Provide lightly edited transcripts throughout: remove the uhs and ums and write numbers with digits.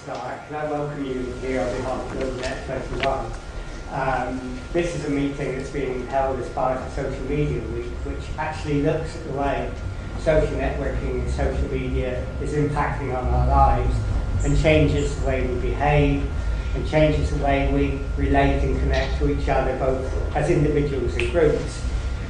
start. Can I welcome you here on behalf of GlobalNet 21? This is a meeting that's being held as part of Social Media Week, which actually looks at the way social networking and social media is impacting on our lives and changes the way we behave and changes the way we relate and connect to each other, both as individuals and groups.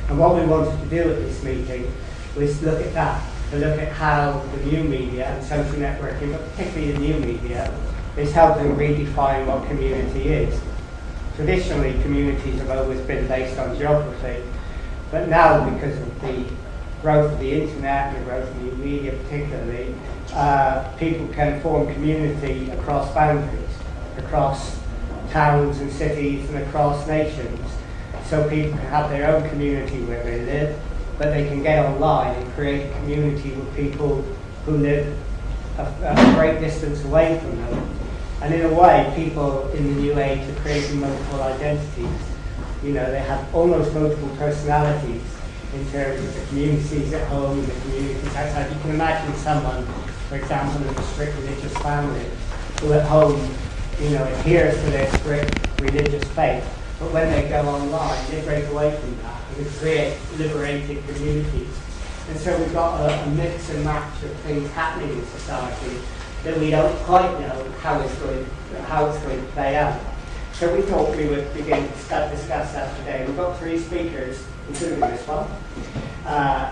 And what we wanted to do at this meeting was look at that, to look at how the new media and social networking, but particularly the new media, is helping redefine what community is. Traditionally, communities have always been based on geography, but now, because of the growth of the internet and the growth of new media particularly, people can form community across boundaries, across towns and cities and across nations. So people can have their own community where they live, but they can get online and create a community with people who live a great distance away from them. And in a way, people in the new age are creating multiple identities. You know, they have almost multiple personalities in terms of the communities at home and the communities outside. You can imagine someone, for example, of a strict religious family, who at home, you know, adheres to their strict religious faith, but when they go online, they break away from that and they create liberated communities. And so we've got a mix and match of things happening in society that we don't quite know how it's going to play out. So we thought we would begin to discuss that today. We've got three speakers, including this one.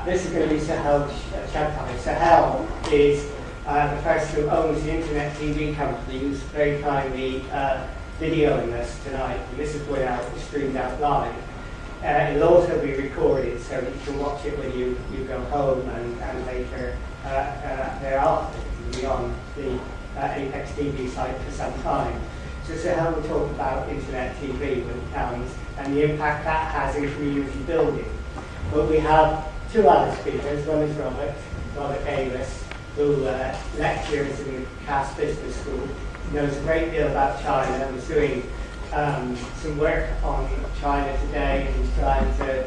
This is going to be Sahel Chagtai. Sahel is the person who owns the internet TV company who's very kindly videoing us tonight. And this is going out, streamed out live. It'll also be recorded so that you can watch it when you go home and later thereafter. It'll be on the Apex TV site for some time. So Sahel will talk about internet TV when it comes and the impact that has in community building. But we have two other speakers. One is Robert Davis, who lectures in the Cass Business School. He knows a great deal about China and was doing some work on China today, and he's trying to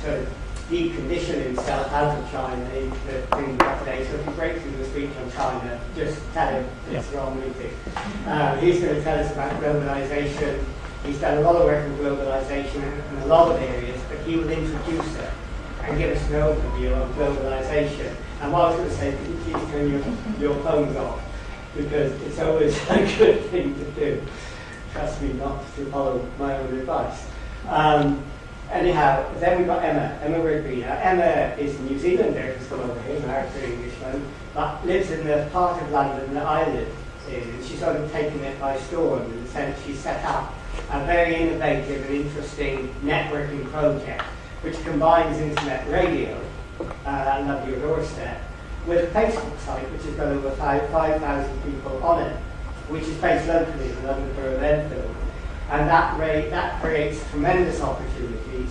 sort of decondition himself out of China into things like today. So if he breaks into a speech on China, just tell him it's the wrong meeting. He's going to tell us about globalization. He's done a lot of work on globalization in a lot of areas, but he will introduce it and give us an overview of globalization. And what I was going to say, could you please turn your phones off? Because it's always a good thing to do. Trust me not to follow my own advice. Anyhow, then we've got Emma Rigby. Emma is a New Zealander who's come over here, married to an Englishman, but lives in the part of London that I live in. She's sort of taken it by storm in the sense she set up a very innovative and interesting networking project which combines internet radio, Love Your Doorstep, with a Facebook site which has got over 5,000 people on it, which is based locally in the London Borough of Enfield. And that creates tremendous opportunities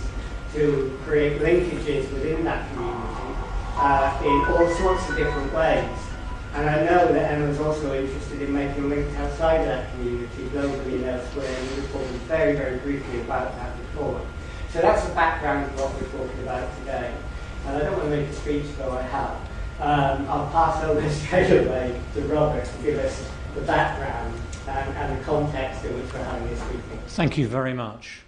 to create linkages within that community in all sorts of different ways. And I know that Emma's also interested in making links outside of that community, globally and elsewhere, and we've talked very, very briefly about that before. So that's the background of what we're talking about today. And I don't want to make a speech, though I have. I'll pass over straight away to Robert to give us the background and the context in which we're having this meeting. Thank you very much.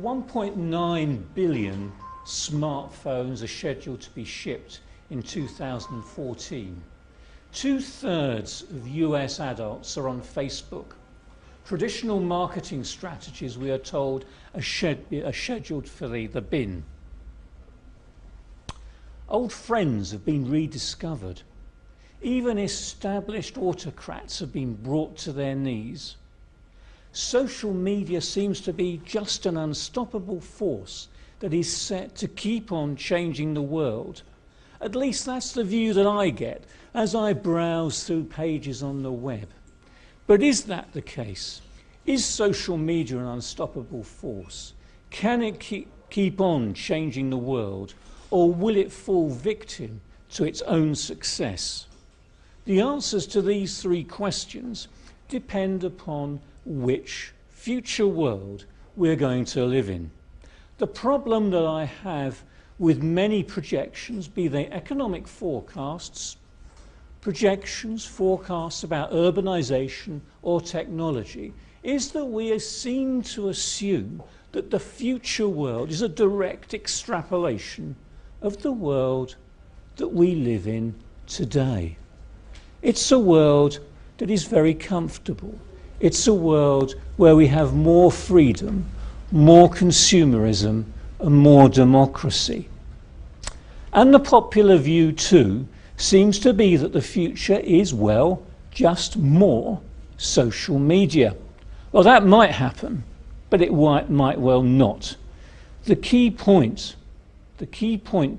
1.9 billion smartphones are scheduled to be shipped in 2014. 2/3 of US adults are on Facebook. Traditional marketing strategies, we are told, are scheduled for the bin. Old friends have been rediscovered. Even established autocrats have been brought to their knees. Social media seems to be just an unstoppable force that is set to keep on changing the world. At least that's the view that I get as I browse through pages on the web. But is that the case? Is social media an unstoppable force? Can it keep on changing the world, or will it fall victim to its own success? The answers to these three questions depend upon which future world we're going to live in. The problem that I have with many projections, be they economic forecasts, projections, forecasts about urbanization or technology is that we seem to assume that the future world is a direct extrapolation of the world that we live in today. It's a world that is very comfortable. It's a world where we have more freedom, more consumerism, and more democracy. And the popular view too seems to be that the future is, well, just more social media. Well, that might happen, but it might well not. The key point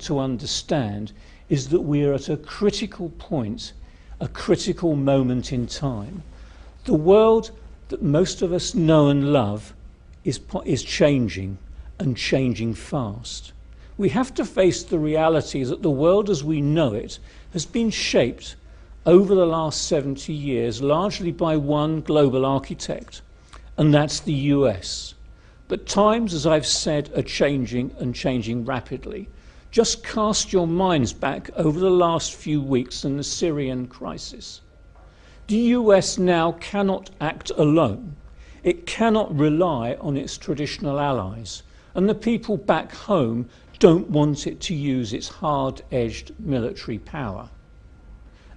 to understand is that we are at a critical point, a critical moment in time. The world that most of us know and love is changing, and changing fast. We have to face the reality that the world as we know it has been shaped over the last 70 years largely by one global architect, and that's the US. But times, as I've said, are changing, and changing rapidly. Just cast your minds back over the last few weeks and the Syrian crisis. The US now cannot act alone. It cannot rely on its traditional allies, and the people back home don't want it to use its hard-edged military power.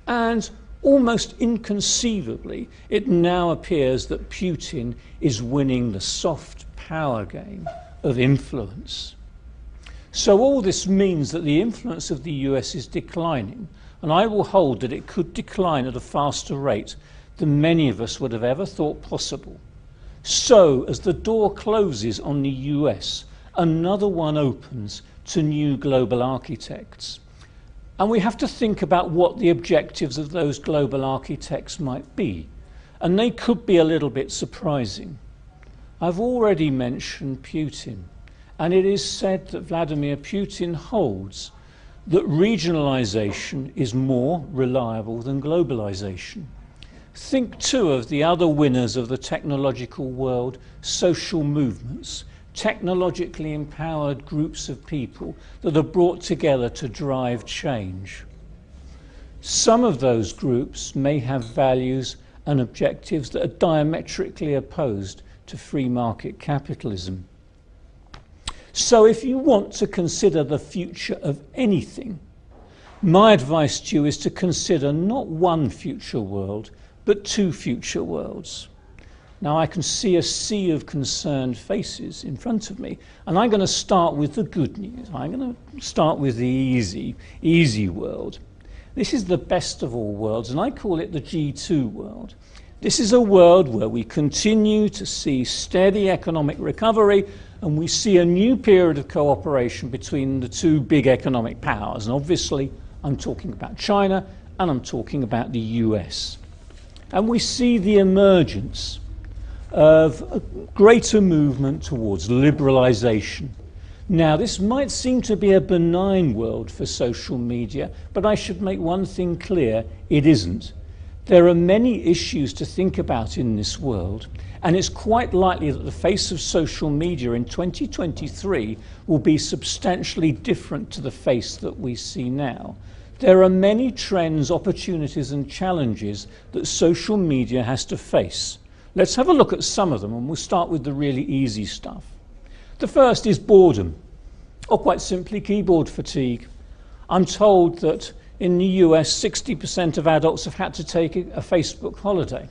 And almost inconceivably, it now appears that Putin is winning the soft power game of influence. So all this means that the influence of the US is declining, and I will hold that it could decline at a faster rate than many of us would have ever thought possible. So, as the door closes on the US, another one opens to new global architects. And we have to think about what the objectives of those global architects might be. And they could be a little bit surprising. I've already mentioned Putin, and it is said that Vladimir Putin holds that regionalization is more reliable than globalization. Think too of the other winners of the technological world, social movements, technologically empowered groups of people that are brought together to drive change. Some of those groups may have values and objectives that are diametrically opposed to free market capitalism. So if you want to consider the future of anything, my advice to you is to consider not one future world, but two future worlds. Now I can see a sea of concerned faces in front of me, and I'm going to start with the good news. I'm going to start with the easy world. This is the best of all worlds, and I call it the G2 world. This is a world where we continue to see steady economic recovery, and we see a new period of cooperation between the two big economic powers. And obviously, I'm talking about China, and I'm talking about the US. And we see the emergence of a greater movement towards liberalization. Now, this might seem to be a benign world for social media, but I should make one thing clear: it isn't. There are many issues to think about in this world, and it's quite likely that the face of social media in 2023 will be substantially different to the face that we see now. There are many trends, opportunities, and challenges that social media has to face. Let's have a look at some of them, and we'll start with the really easy stuff. The first is boredom, or quite simply keyboard fatigue. I'm told that in the US, 60% of adults have had to take a Facebook holiday.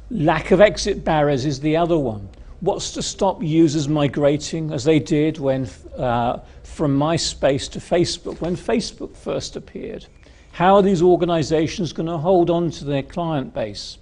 Lack of exit barriers is the other one. What's to stop users migrating, as they did when from MySpace to Facebook, when Facebook first appeared? How are these organizations going to hold on to their client base?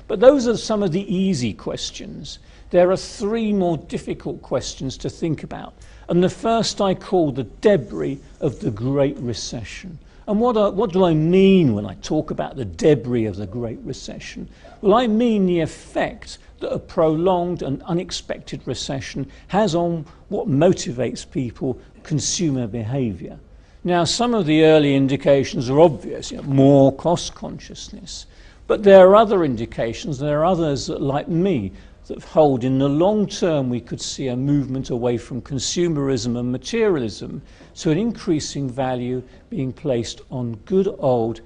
But those are some of the easy questions. There are three more difficult questions to think about. And the first I call the debris of the Great Recession. And what do I mean when I talk about the debris of the Great Recession? Well, I mean the effect that a prolonged and unexpected recession has on what motivates people, consumer behavior. Now, some of the early indications are obvious, more cost consciousness. But there are other indications, there are others that, like me, that hold in the long term we could see a movement away from consumerism and materialism to an increasing value being placed on good old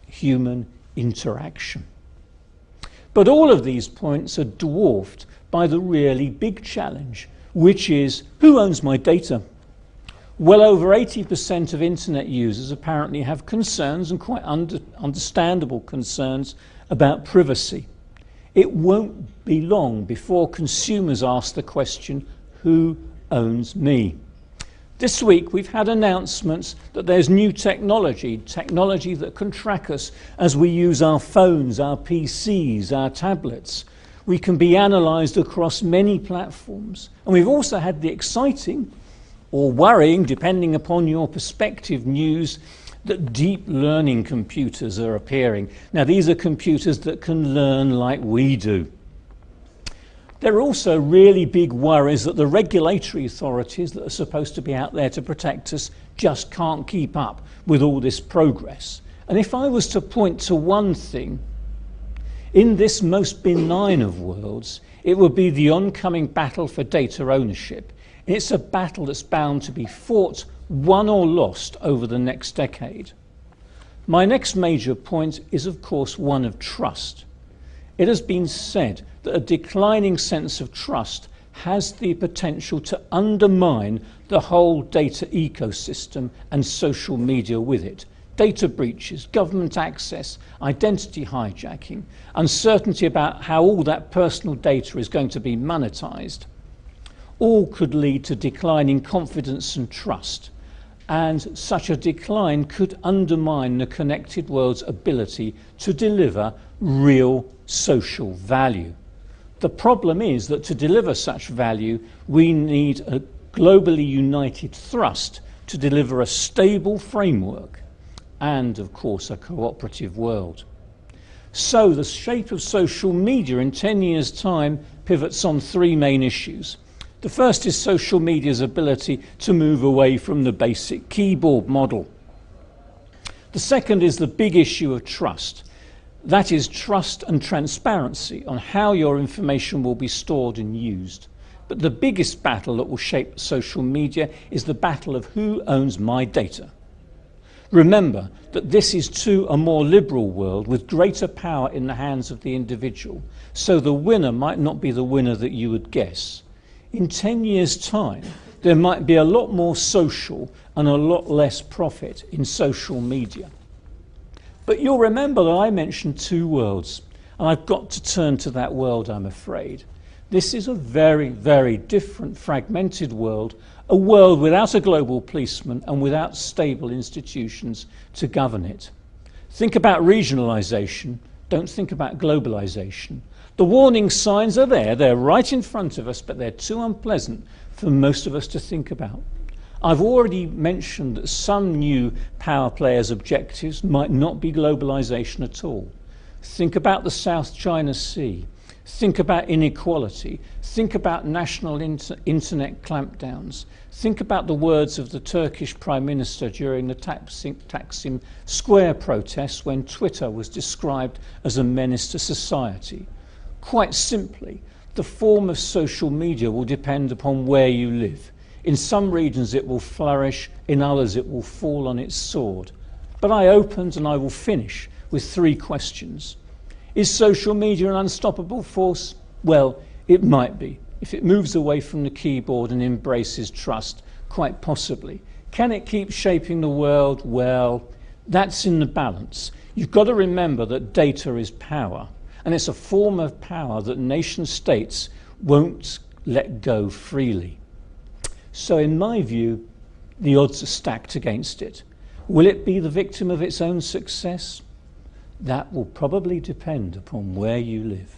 human interaction. But all of these points are dwarfed by the really big challenge, which is, who owns my data? Well over 80% of internet users apparently have concerns, and quite understandable concerns, about privacy. It won't be long before consumers ask the question, who owns me? This week we've had announcements that there's new technology that can track us as we use our phones, our PCs, our tablets. We can be analysed across many platforms. And we've also had the exciting, or worrying, depending upon your perspective, news that deep learning computers are appearing. Now, these are computers that can learn like we do. There are also really big worries that the regulatory authorities that are supposed to be out there to protect us just can't keep up with all this progress. And if I was to point to one thing, in this most benign of worlds, it would be the oncoming battle for data ownership. It's a battle that's bound to be fought, won or lost over the next decade. My next major point is, of course, one of trust. It has been said that a declining sense of trust has the potential to undermine the whole data ecosystem and social media with it. Data breaches, government access, identity hijacking, uncertainty about how all that personal data is going to be monetized, all could lead to declining confidence and trust. And such a decline could undermine the connected world's ability to deliver real social value. The problem is that to deliver such value, we need a globally united thrust to deliver a stable framework and, of course, a cooperative world. So the shape of social media in 10 years' time pivots on three main issues. The first is social media's ability to move away from the basic keyboard model. The second is the big issue of trust. That is trust and transparency on how your information will be stored and used. But the biggest battle that will shape social media is the battle of who owns my data. Remember that this is to a more liberal world with greater power in the hands of the individual. So the winner might not be the winner that you would guess. In 10 years' time, there might be a lot more social and a lot less profit in social media. But you'll remember that I mentioned two worlds, and I've got to turn to that world, I'm afraid. This is a very, very different, fragmented world, a world without a global policeman and without stable institutions to govern it. Think about regionalisation, don't think about globalisation. The warning signs are there, they're right in front of us, but they're too unpleasant for most of us to think about. I've already mentioned that some new power players' objectives might not be globalisation at all. Think about the South China Sea. Think about inequality. Think about national internet clampdowns. Think about the words of the Turkish Prime Minister during the Taksim Square protests when Twitter was described as a menace to society. Quite simply, the form of social media will depend upon where you live. In some regions it will flourish, in others it will fall on its sword. But I opened and I will finish with three questions. Is social media an unstoppable force? Well, it might be. If it moves away from the keyboard and embraces trust, quite possibly. Can it keep shaping the world? Well, that's in the balance. You've got to remember that data is power. And it's a form of power that nation states won't let go freely. So in my view, the odds are stacked against it. Will it be the victim of its own success? That will probably depend upon where you live.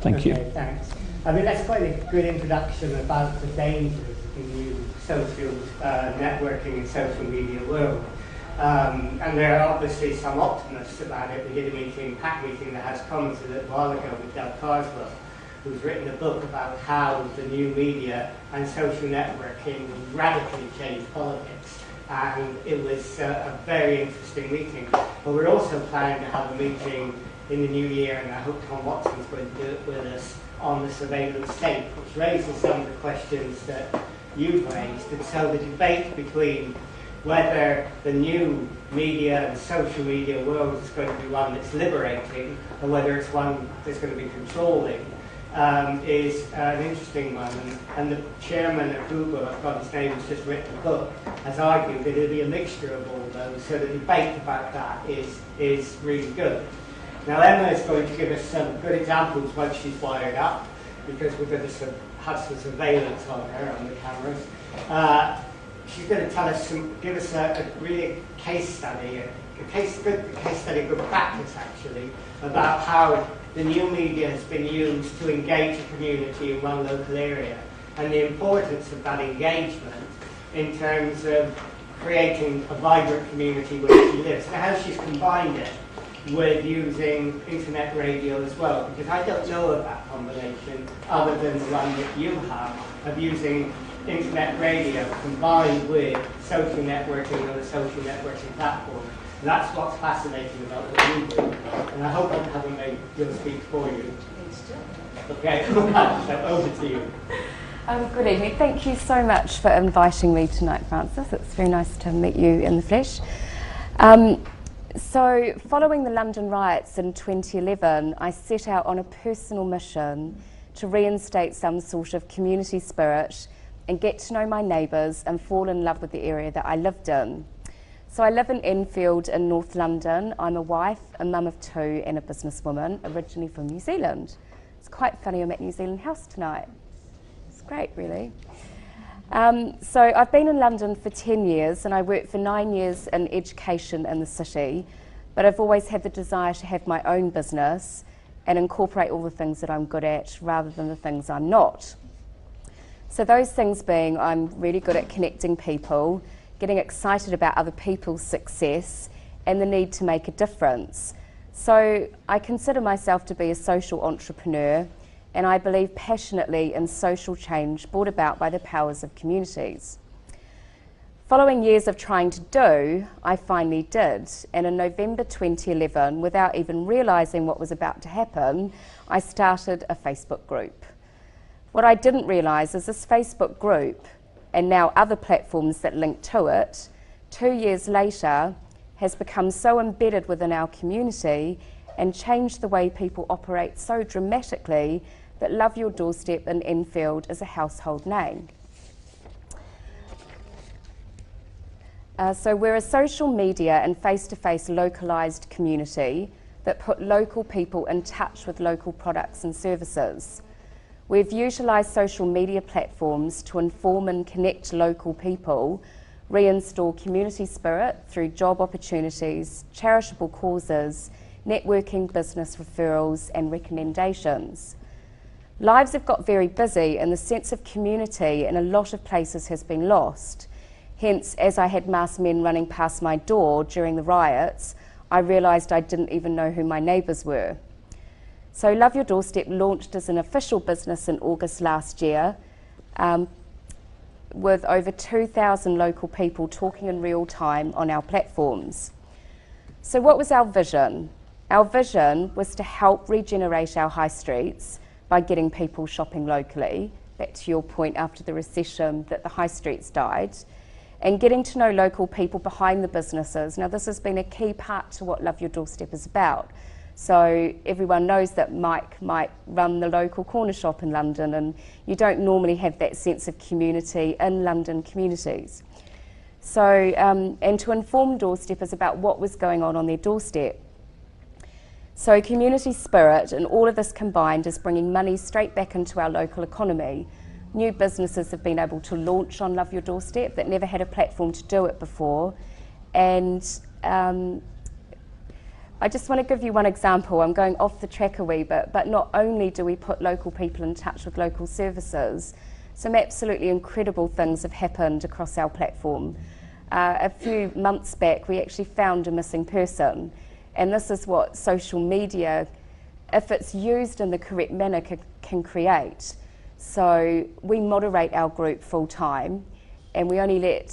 Thank you. Thanks. I mean, that's quite a good introduction about the dangers in the social networking and social media world. And there are obviously some optimists about it. We did a PAC meeting that has commented a while ago with Del Carswell, who's written a book about how the new media and social networking will radically change politics. And it was a very interesting meeting. But we're also planning to have a meeting in the new year, and I hope Tom Watson's going to do it with us, on the surveillance state, which raises some of the questions that you've raised. And so the debate between whether the new media and social media world is going to be one that's liberating or whether it's one that's going to be controlling is an interesting one. And the chairman of Google, I've got his name, has just written a book, has argued that it'll be a mixture of all those. So the debate about that is really good. Now Emma is going to give us some good examples once she's wired up, because we're going to have some surveillance on her on the cameras. She's going to tell us give us a really case study, a case study, good practice actually, about how the new media has been used to engage a community in one local area, and the importance of that engagement in terms of creating a vibrant community where she lives, and how she's combined it with using internet radio as well, because I don't know of that combination other than the one that you have of using internet radio combined with social networking on a social networking platform. And that's what's fascinating about what you do. And I hope I haven't made your speech for you. Okay, so over to you. Good evening. Thank you so much for inviting me tonight, Francis. It's very nice to meet you in the flesh. So, following the London riots in 2011, I set out on a personal mission to reinstate some sort of community spirit and get to know my neighbours and fall in love with the area that I lived in. So I live in Enfield in North London. I'm a wife, a mum of two and a businesswoman, originally from New Zealand. It's quite funny I'm at New Zealand House tonight. It's great, really. So I've been in London for 10 years and I worked for 9 years in education in the city, but I've always had the desire to have my own business and incorporate all the things that I'm good at rather than the things I'm not. So those things being, I'm really good at connecting people, getting excited about other people's success and the need to make a difference. So I consider myself to be a social entrepreneur, and I believe passionately in social change brought about by the powers of communities. Following years of trying to do, I finally did, and in November 2011, without even realising what was about to happen, I started a Facebook group. What I didn't realise is this Facebook group, and now other platforms that link to it, 2 years later, has become so embedded within our community and changed the way people operate so dramatically that Love Your Doorstep in Enfield is a household name. So we're a social media and face-to-face localised community that put local people in touch with local products and services. We've utilised social media platforms to inform and connect local people, reinstall community spirit through job opportunities, charitable causes, networking, business referrals and recommendations. Lives have got very busy and the sense of community in a lot of places has been lost. Hence, as I had masked men running past my door during the riots, I realised I didn't even know who my neighbours were. So Love Your Doorstep launched as an official business in August last year, with over 2,000 local people talking in real time on our platforms. So what was our vision? Our vision was to help regenerate our high streets by getting people shopping locally, back to your point after the recession that the high streets died, and getting to know local people behind the businesses. Now this has been a key part to what Love Your Doorstep is about. So everyone knows that Mike might run the local corner shop in London, and you don't normally have that sense of community in London communities. So, and to inform Doorstep is about what was going on their doorstep. So community spirit and all of this combined is bringing money straight back into our local economy. New businesses have been able to launch on Love Your Doorstep that never had a platform to do it before. And I just want to give you one example. I'm going off the track a wee bit, but not only do we put local people in touch with local services, some absolutely incredible things have happened across our platform. A few months back, we actually found a missing person, and this is what social media, if it's used in the correct manner, can create. So we moderate our group full time, and we only let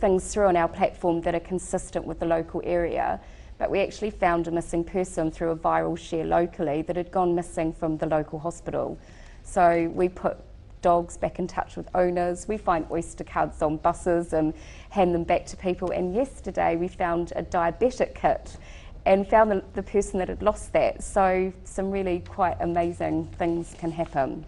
things through on our platform that are consistent with the local area. but we actually found a missing person through a viral share locally that had gone missing from the local hospital. So we put dogs back in touch with owners, we find Oyster cards on buses and hand them back to people, and yesterday we found a diabetic kit and found the person that had lost that. So some really quite amazing things can happen.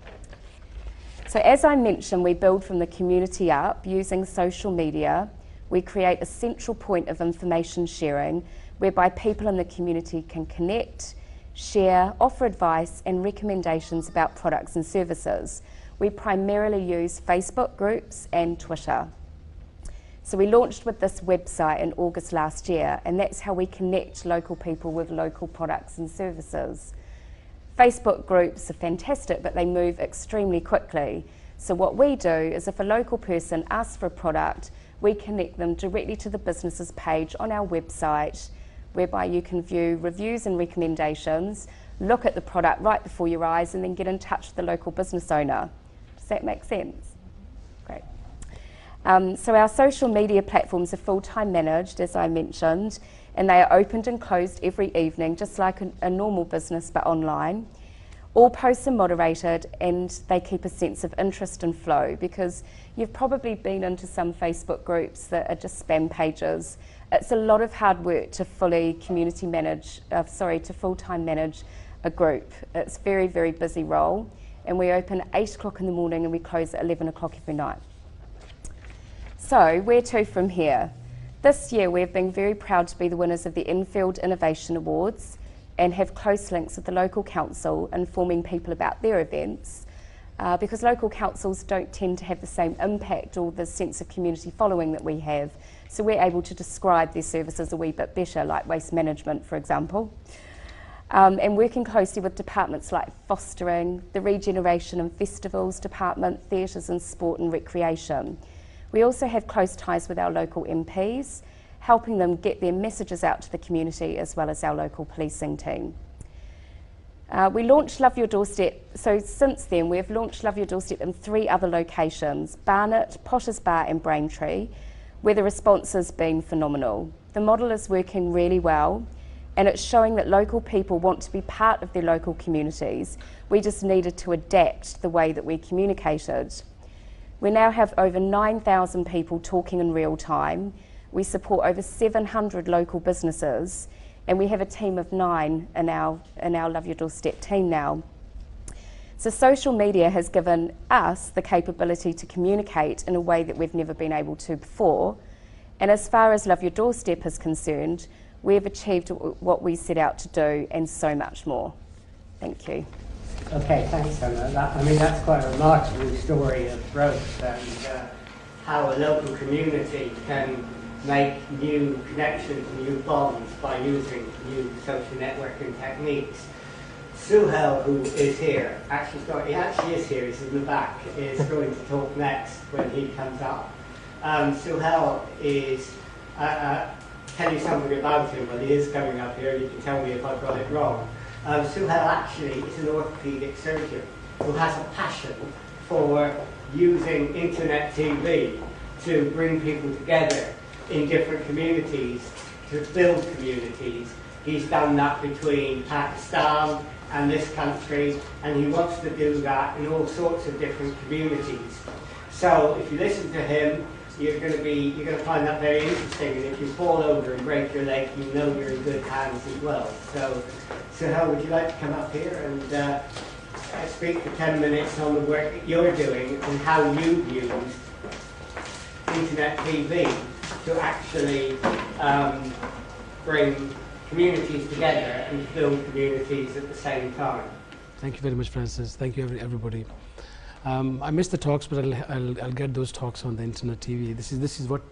So as I mentioned, we build from the community up using social media. We create a central point of information sharing whereby people in the community can connect, share, offer advice and recommendations about products and services. We primarily use Facebook groups and Twitter. So we launched with this website in August last year, and that's how we connect local people with local products and services. Facebook groups are fantastic, but they move extremely quickly. So what we do is if a local person asks for a product, we connect them directly to the business's page on our website, whereby you can view reviews and recommendations, look at the product right before your eyes, and then get in touch with the local business owner. Does that make sense? Great. So our social media platforms are full-time managed, as I mentioned, and they are opened and closed every evening, just like a normal business, but online. All posts are moderated and they keep a sense of interest and flow, because you've probably been into some Facebook groups that are just spam pages. It's a lot of hard work to full-time manage a group. It's a very, very busy role, and we open at 8 o'clock in the morning and we close at 11 o'clock every night. So where to from here? This year we've been very proud to be the winners of the Infield Innovation Awards and have close links with the local council, informing people about their events, because local councils don't tend to have the same impact or the sense of community following that we have. So we're able to describe their services a wee bit better, like waste management, for example. And working closely with departments like fostering, the regeneration and festivals department, theatres and sport and recreation. We also have close ties with our local MPs, helping them get their messages out to the community, as well as our local policing team. We launched Love Your Doorstep, so since then we've launched Love Your Doorstep in 3 other locations, Barnet, Potter's Bar and Braintree, where the response has been phenomenal. The model is working really well, and it's showing that local people want to be part of their local communities. We just needed to adapt the way that we communicated. We now have over 9,000 people talking in real time. We support over 700 local businesses, and we have a team of 9 in our Love Your Doorstep team now. So social media has given us the capability to communicate in a way that we've never been able to before. And as far as Love Your Doorstep is concerned, we've achieved what we set out to do and so much more. Thank you. Okay, thanks, Emma. That's quite a remarkable story of growth and how a local community can make new connections, new bonds by using new social networking techniques. Suhail, who is here, he actually is here, he's in the back, is going to talk next when he comes up. Suhail is, tell you something about him when he is coming up here, you can tell me if I've got it wrong. Suhail actually is an orthopaedic surgeon who has a passion for using internet TV to bring people together in different communities, to build communities. He's done that between Pakistan and this country, and he wants to do that in all sorts of different communities. So if you listen to him, you're going to find that very interesting, and if you fall over and break your leg, you know you're in good hands as well. So Suhail, would you like to come up here and speak for 10 minutes on the work that you're doing and how you've used internet TV to actually bring communities together and build communities at the same time? Thank you very much, Francis. Thank you, everybody. I missed the talks, but I'll get those talks on the internet TV. This is what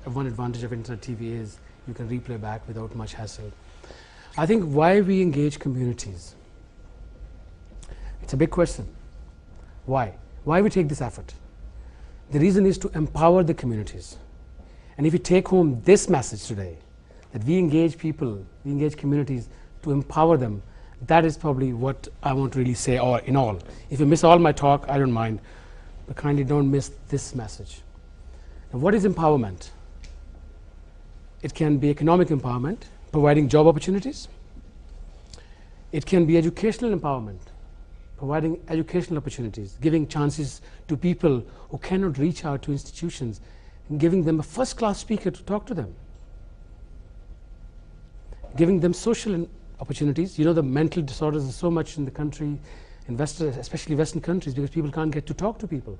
one advantage of internet TV is. You can replay back without much hassle. I think why we engage communities. It's a big question. Why? Why we take this effort? The reason is to empower the communities. And if you take home this message today, that we engage people, we engage communities to empower them, that is probably what I want to really say, or in all. If you miss all my talk, I don't mind, but kindly don't miss this message. Now, what is empowerment? It can be economic empowerment, providing job opportunities. It can be educational empowerment, providing educational opportunities, giving chances to people who cannot reach out to institutions, and giving them a first-class speaker to talk to them. Giving them social opportunities. You know, the mental disorders are so much in the country, especially Western countries, because people can't get to talk to people.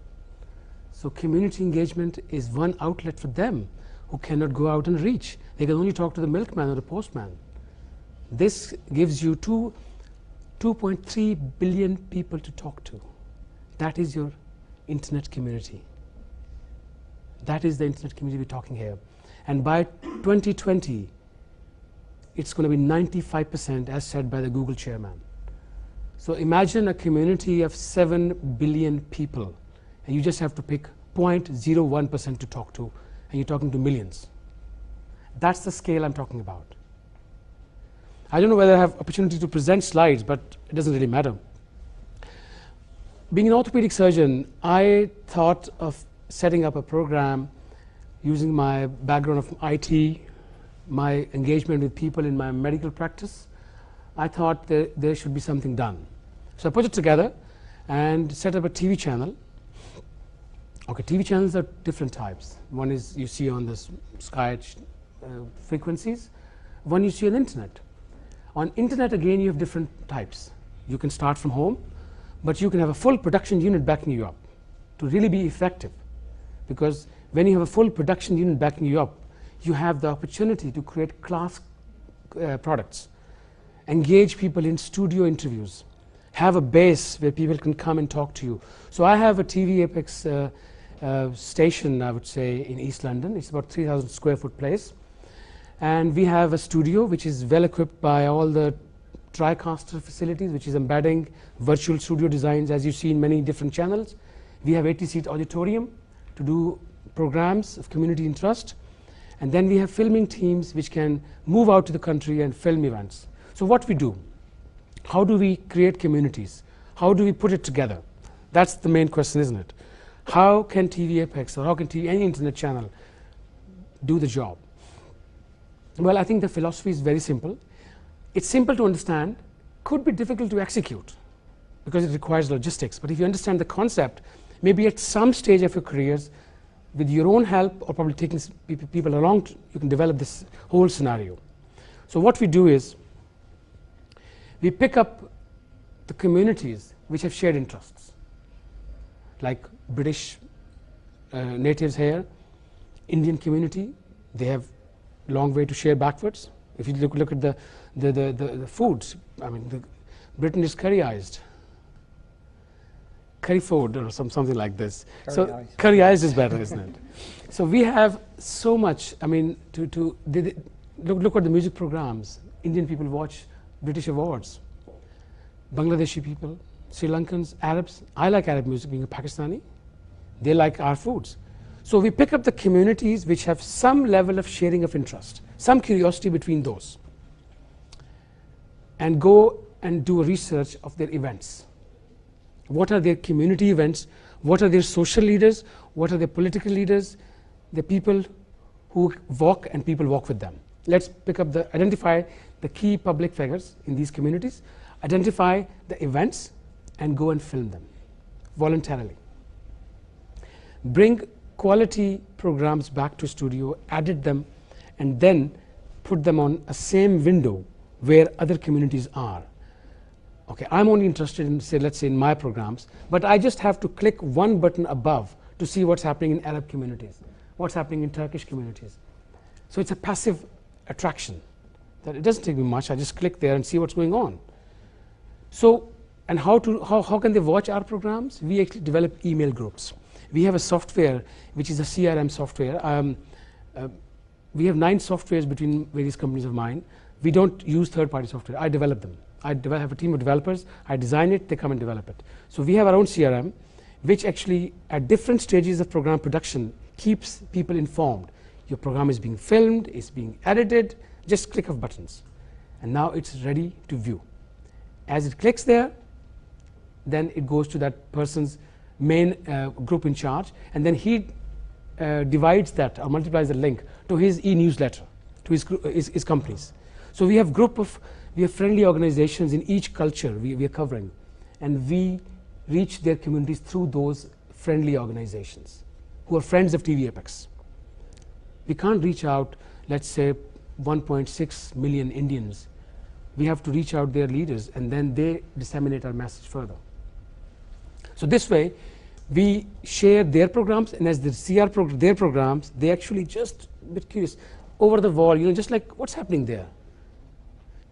So community engagement is one outlet for them who cannot go out and reach. They can only talk to the milkman or the postman. This gives you 2.3 billion people to talk to. That is your internet community. That is the internet community we're talking here. And by 2020, it's going to be 95%, as said by the Google chairman. So imagine a community of 7 billion people, and you just have to pick 0.01% to talk to, and you're talking to millions. That's the scale I'm talking about. I don't know whether I have opportunity to present slides, but it doesn't really matter. Being an orthopedic surgeon, I thought of setting up a program using my background of IT, my engagement with people in my medical practice. I thought there should be something done. So I put it together and set up a TV channel. Okay, TV channels are different types. One is you see on the sky frequencies. One you see on internet. On internet, again, you have different types. You can start from home, but you can have a full production unit backing you up to really be effective. Because when you have a full production unit backing you up, you have the opportunity to create class products, engage people in studio interviews, have a base where people can come and talk to you. So I have a TVapex station, I would say, in East London. It's about 3,000 square foot place. And we have a studio which is well equipped by all the TriCaster facilities, which is embedding virtual studio designs, as you see in many different channels. We have 80-seat auditorium to do programs of community interest. And then we have filming teams which can move out to the country and film events. So what we do, how do we create communities? How do we put it together? That's the main question, isn't it? How can TVapex or how can any internet channel do the job? Well, I think the philosophy is very simple. It's simple to understand, could be difficult to execute because it requires logistics. But if you understand the concept, maybe at some stage of your careers, with your own help or probably taking people along, you can develop this whole scenario. So what we do is, we pick up the communities which have shared interests, like British natives here, Indian community, they have long way to share backwards. If you look at the foods, I mean, Britain is curryized. Curry food or something like this. So curryized is better, isn't it? So we have so much. I mean, look at the music programs. Indian people watch British awards. Bangladeshi people, Sri Lankans, Arabs. I like Arab music, being a Pakistani. They like our foods. So we pick up the communities which have some level of sharing of interest, some curiosity between those, and go and do a research of their events. What are their community events? What are their social leaders? What are their political leaders? The people who walk and people walk with them. Let's pick up identify the key public figures in these communities, identify the events, and go and film them voluntarily. Bring quality programs back to studio, edit them, and then put them on a same window where other communities are. Okay, I'm only interested in, say, let's say in my programs, but I just have to click one button above to see what's happening in Arab communities, what's happening in Turkish communities. So it's a passive attraction. That it doesn't take me much. I just click there and see what's going on. So, and how can they watch our programs? We actually develop email groups. We have a software which is a CRM software. We have 9 softwares between various companies of mine. We don't use third-party software. I develop them. I have a team of developers. I design it. They come and develop it. So we have our own CRM, which actually at different stages of program production keeps people informed. Your program is being filmed, it's being edited, just click of buttons. And now it's ready to view. As it clicks there, then it goes to that person's main group in charge, and then he divides that or multiplies the link to his e-newsletter, to his companies. So we have friendly organizations in each culture we are covering, and we reach their communities through those friendly organizations who are friends of TVapex. We can't reach out, let's say, 1.6 million Indians. We have to reach out their leaders, and then they disseminate our message further. So this way, we share their programs, and as they see their programs, they actually just a bit curious, over the wall, just like what's happening there.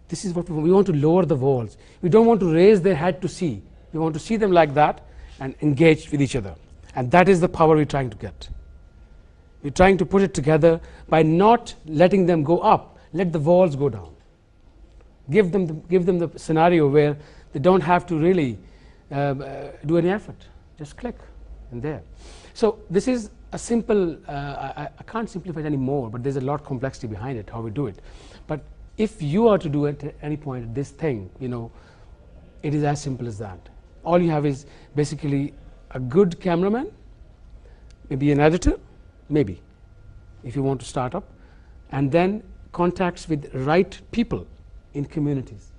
This is what we want to lower the walls. We don't want to raise their head to see. We want to see them like that and engage with each other. And that is the power we're trying to get. We're trying to put it together by not letting them go up. Let the walls go down. Give them the scenario where they don't have to really do any effort. Just click and there. So this is a simple, I can't simplify it anymore, but there's a lot of complexity behind it, how we do it. But if you are to do it at any point, this thing, it is as simple as that. All you have is basically a good cameraman, maybe an editor, maybe, if you want to start up, and then contacts with right people in communities,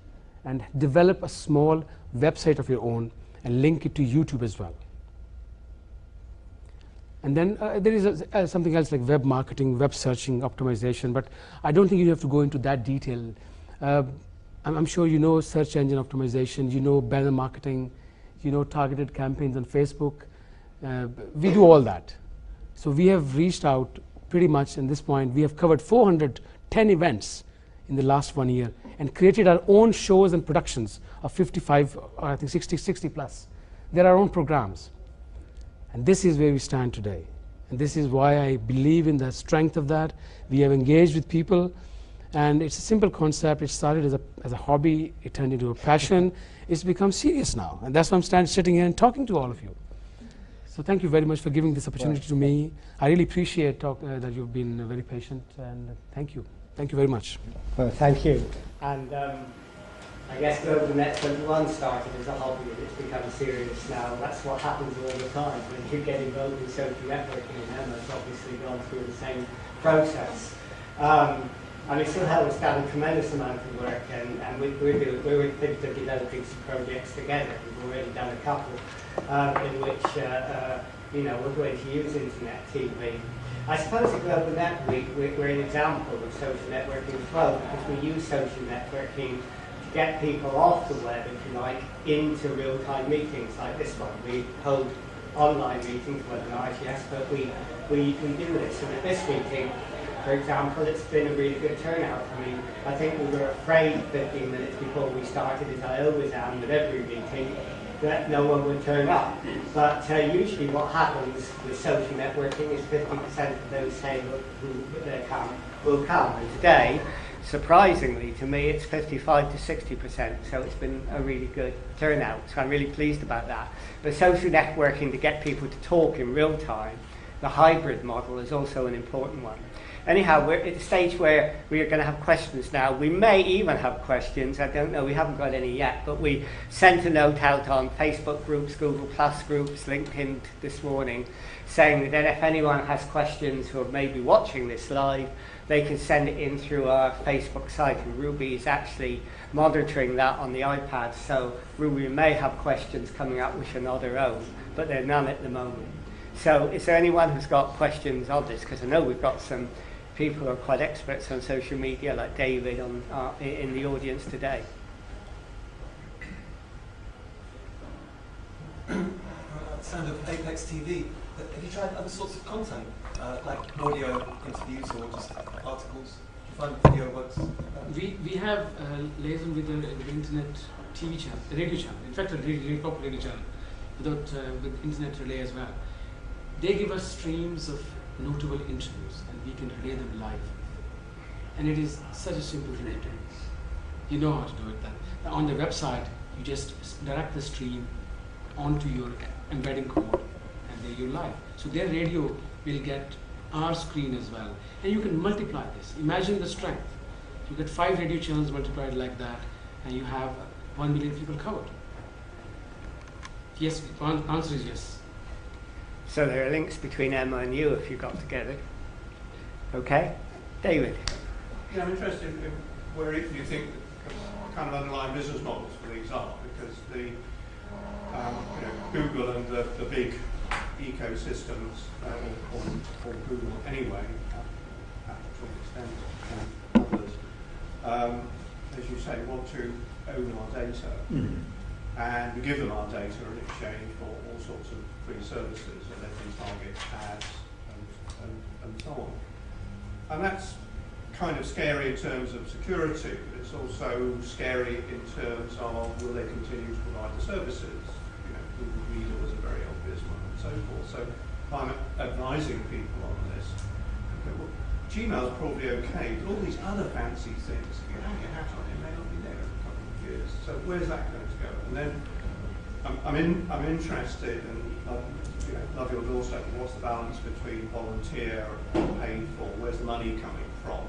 and develop a small website of your own and link it to YouTube as well. And then there is something else like web marketing, web searching, optimization, but I don't think you have to go into that detail. I'm sure you know search engine optimization, you know banner marketing, you know targeted campaigns on Facebook. We do all that. So we have reached out pretty much at this point. We have covered 410 events in the last 1 year and created our own shows and productions of 55, or I think 60 plus. They're our own programs. And this is where we stand today. And this is why I believe in the strength of that. We have engaged with people, and it's a simple concept. It started as a hobby, it turned into a passion. It's become serious now, and that's why I'm sitting here and talking to all of you. So thank you very much for giving this opportunity to me. I really appreciate that you've been very patient, and thank you. Thank you very much. Well, thank you. And I guess Global Net 21 started as a hobby and it's become serious now. That's what happens all the time when you get involved in social networking, and Emma's obviously gone through the same process. And it still has done a tremendous amount of work, and we're thinking of developing some projects together. We've already done a couple in which we're going to use internet TV. I suppose at Global Net we're an example of social networking as well, because we use social networking to get people off the web, if you like, into real-time meetings like this one. We hold online meetings, webinars, yes, but we do this. And at this meeting, for example, it's been a really good turnout. I mean, I think we were afraid 15 minutes before we started, as I always am with every meeting, that no one would turn up. But usually what happens with social networking is 50% of those saying who they come will come. And today, surprisingly to me, it's 55 to 60%. So it's been a really good turnout. So I'm really pleased about that. But social networking to get people to talk in real time, the hybrid model is also an important one. Anyhow, we're at the stage where we are going to have questions now. We may even have questions. I don't know. We haven't got any yet. But we sent a note out on Facebook groups, Google Plus groups, LinkedIn this morning, saying that if anyone has questions who are maybe watching this live, they can send it in through our Facebook site. And Ruby is actually monitoring that on the iPad. So Ruby may have questions coming up which are not her own, but there are none at the moment. So is there anyone who's got questions on this? Because I know we've got some people who are quite experts on social media, like David in the audience today. Sound of Apex TV. Have you tried other sorts of content, like audio interviews or just articles? Do you find video works? We have liaison with the internet TV channel, the radio channel. In fact, a really popular radio channel, with internet relay as well. They give us streams of notable interviews, and we can relay them live. And it is such a simple thing to do. You know how to do it then. On the website, you just direct the stream onto your embedding code, and there you're live. So their radio will get our screen as well. And you can multiply this. Imagine the strength. You get 5 radio channels multiplied like that, and you have 1 million people covered. Yes, answer is yes. So there are links between Emma and you if you got together. Okay? David? Yeah, I'm interested where do you think the kind of underlying business models for these are? Because the Google and the big ecosystems, or Google anyway, Apple to an extent, and others, as you say, want to own our data, and we give them our data in exchange for all sorts of free services, and they can target ads and so on. And that's kind of scary in terms of security, but it's also scary in terms of will they continue to provide the services? Google Reader was a very obvious one, and so forth. So I'm advising people on this. Okay, well, Gmail is probably okay, but all these other fancy things, if you hang your hat on it, may not be there in a couple of years. So where's that going to go? And then I'm interested in love your doorstep. What's the balance between volunteer and paid for? Where's the money coming from?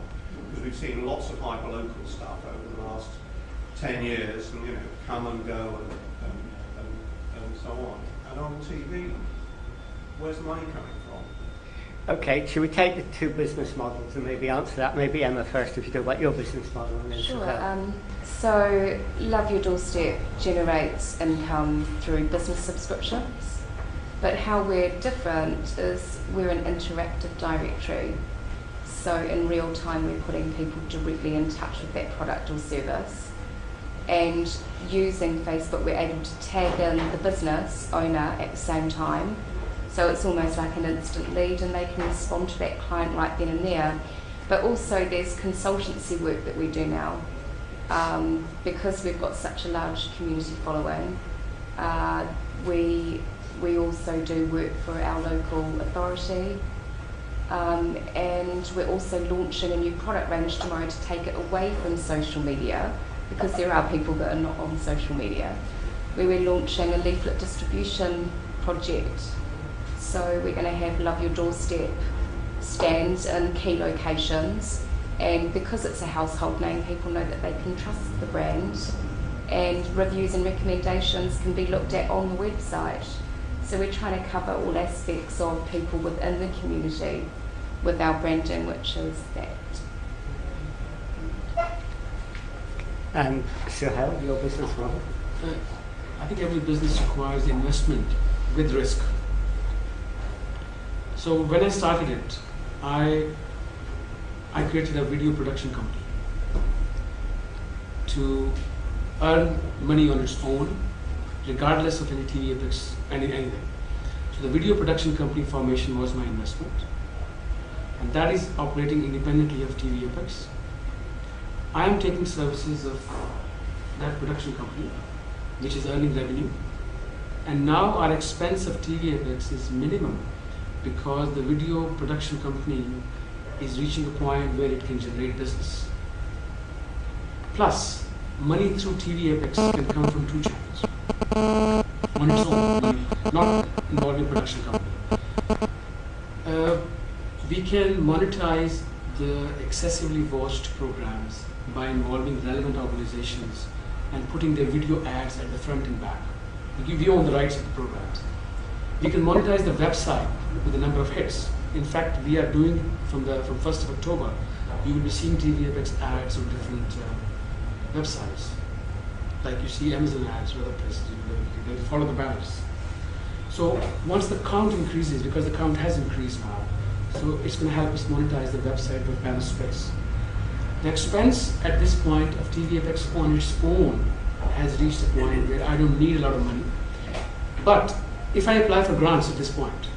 Because we've seen lots of hyperlocal stuff over the last 10 years, and come and go and so on. And on TV, where's the money coming from? Okay, should we take the two business models and maybe answer that? Maybe Emma first, if you talk about your business model. And then sure. So Love Your Doorstep generates income through business subscriptions, but how we're different is we're an interactive directory. So in real time, we're putting people directly in touch with that product or service. And using Facebook, we're able to tag in the business owner at the same time. So it's almost like an instant lead, and they can respond to that client right then and there. But also there's consultancy work that we do now. Because we've got such a large community following, we also do work for our local authority. And we're also launching a new product range tomorrow to take it away from social media, because there are people that are not on social media. We were launching a leaflet distribution project. So we're going to have Love Your Doorstep stands in key locations, and because it's a household name, people know that they can trust the brand, and reviews and recommendations can be looked at on the website. So we're trying to cover all aspects of people within the community with our branding, which is that. And Suhail, your business model? I think every business requires investment with risk. So when I started it, I created a video production company to earn money on its own, regardless of any TVapex, anything. So the video production company formation was my investment, and that is operating independently of TVapex. I am taking services of that production company, which is earning revenue, and now our expense of TVapex is minimum, because the video production company is reaching a point where it can generate business. Plus, money through TVapex can come from two channels on its own, not involving production company. We can monetize the excessively watched programs by involving relevant organizations and putting their video ads at the front and back. We own the rights of the programs. We can monetize the website with the number of hits. In fact, we are doing from 1st of October, you will be seeing TVapex ads on different websites. Like you see Amazon ads or other places, you can follow the banners. So once the count increases, because the count has increased now, so it's going to help us monetize the website with banner space. The expense at this point of TVapex on its own has reached a point where I don't need a lot of money. But if I apply for grants at this point,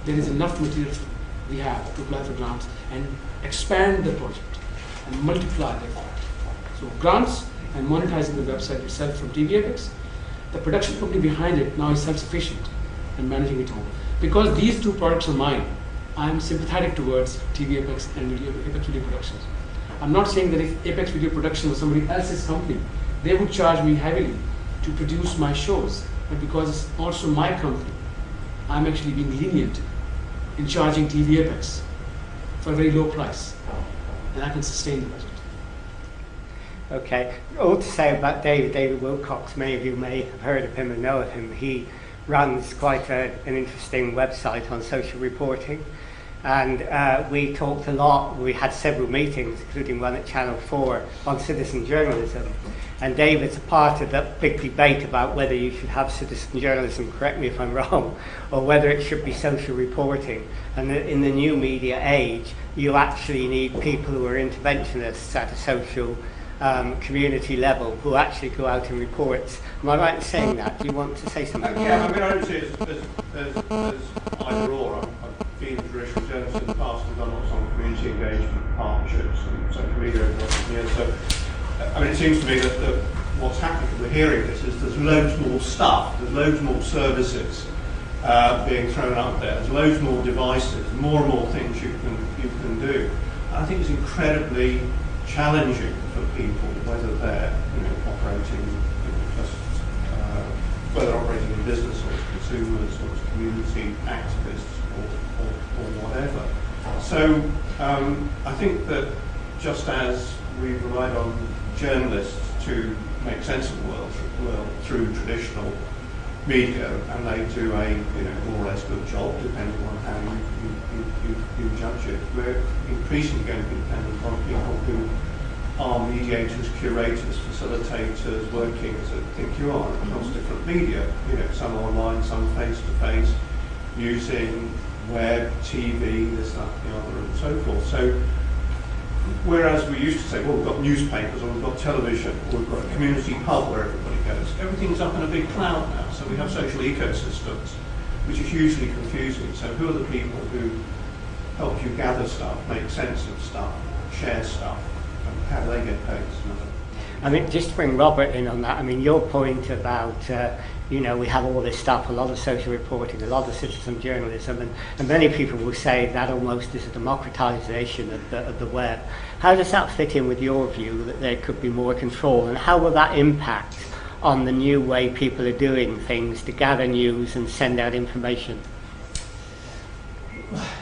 there is enough material we have to apply for grants and expand the project and multiply the effect. So grants and monetizing the website itself from TVapex, the production company behind it now is self-sufficient and managing it all. Because these two products are mine, I'm sympathetic towards TVapex and Apex Video Productions. I'm not saying that if Apex Video Production was somebody else's company, they would charge me heavily to produce my shows. But because it's also my company, I'm actually being lenient in charging TVapex for a very low price, and I can sustain the budget. Okay, all to say about David Wilcox, many of you may have heard of him and know of him. He runs quite an interesting website on social reporting, And we talked a lot, we had several meetings, including one at Channel 4 on citizen journalism. And David's a part of that big debate about whether you should have citizen journalism, correct me if I'm wrong, or whether it should be social reporting. And in the new media age, you actually need people who are interventionists at a social community level who actually go out and report. Am I right in saying that? Do you want to say something? Yeah, I mean, I don't see it as either or. I've been a traditional journalist in the past and done lots on community engagement, partnerships and social media over the last years. So, I mean, it seems to me that what's happening, we're hearing this, is there's loads more stuff, there's loads more services being thrown out there, there's loads more devices, more and more things you can do. And I think it's incredibly challenging for people, whether they're operating, whether operating in business or as consumers or as community activists or whatever. So I think that just as we've relied on journalists to make sense of the world through traditional media, and they do a more or less good job depending on how you judge it. We're increasingly going to be dependent on people who are mediators, curators, facilitators, working as I think you are across different media. Some online, some face-to-face, using web, TV, this, that, the other, and so forth. So, whereas we used to say, well, we've got newspapers, or we've got television, or we've got a community pub where everybody goes, everything's up in a big cloud now. So we have social ecosystems, which is hugely confusing. So who are the people who help you gather stuff, make sense of stuff, share stuff, and how do they get paid? I mean, just to bring Robert in on that, I mean, your point about, we have all this stuff, a lot of social reporting, a lot of citizen journalism, and many people will say that almost is a democratization of the web. How does that fit in with your view that there could be more control, and how will that impact on the new way people are doing things to gather news and send out information?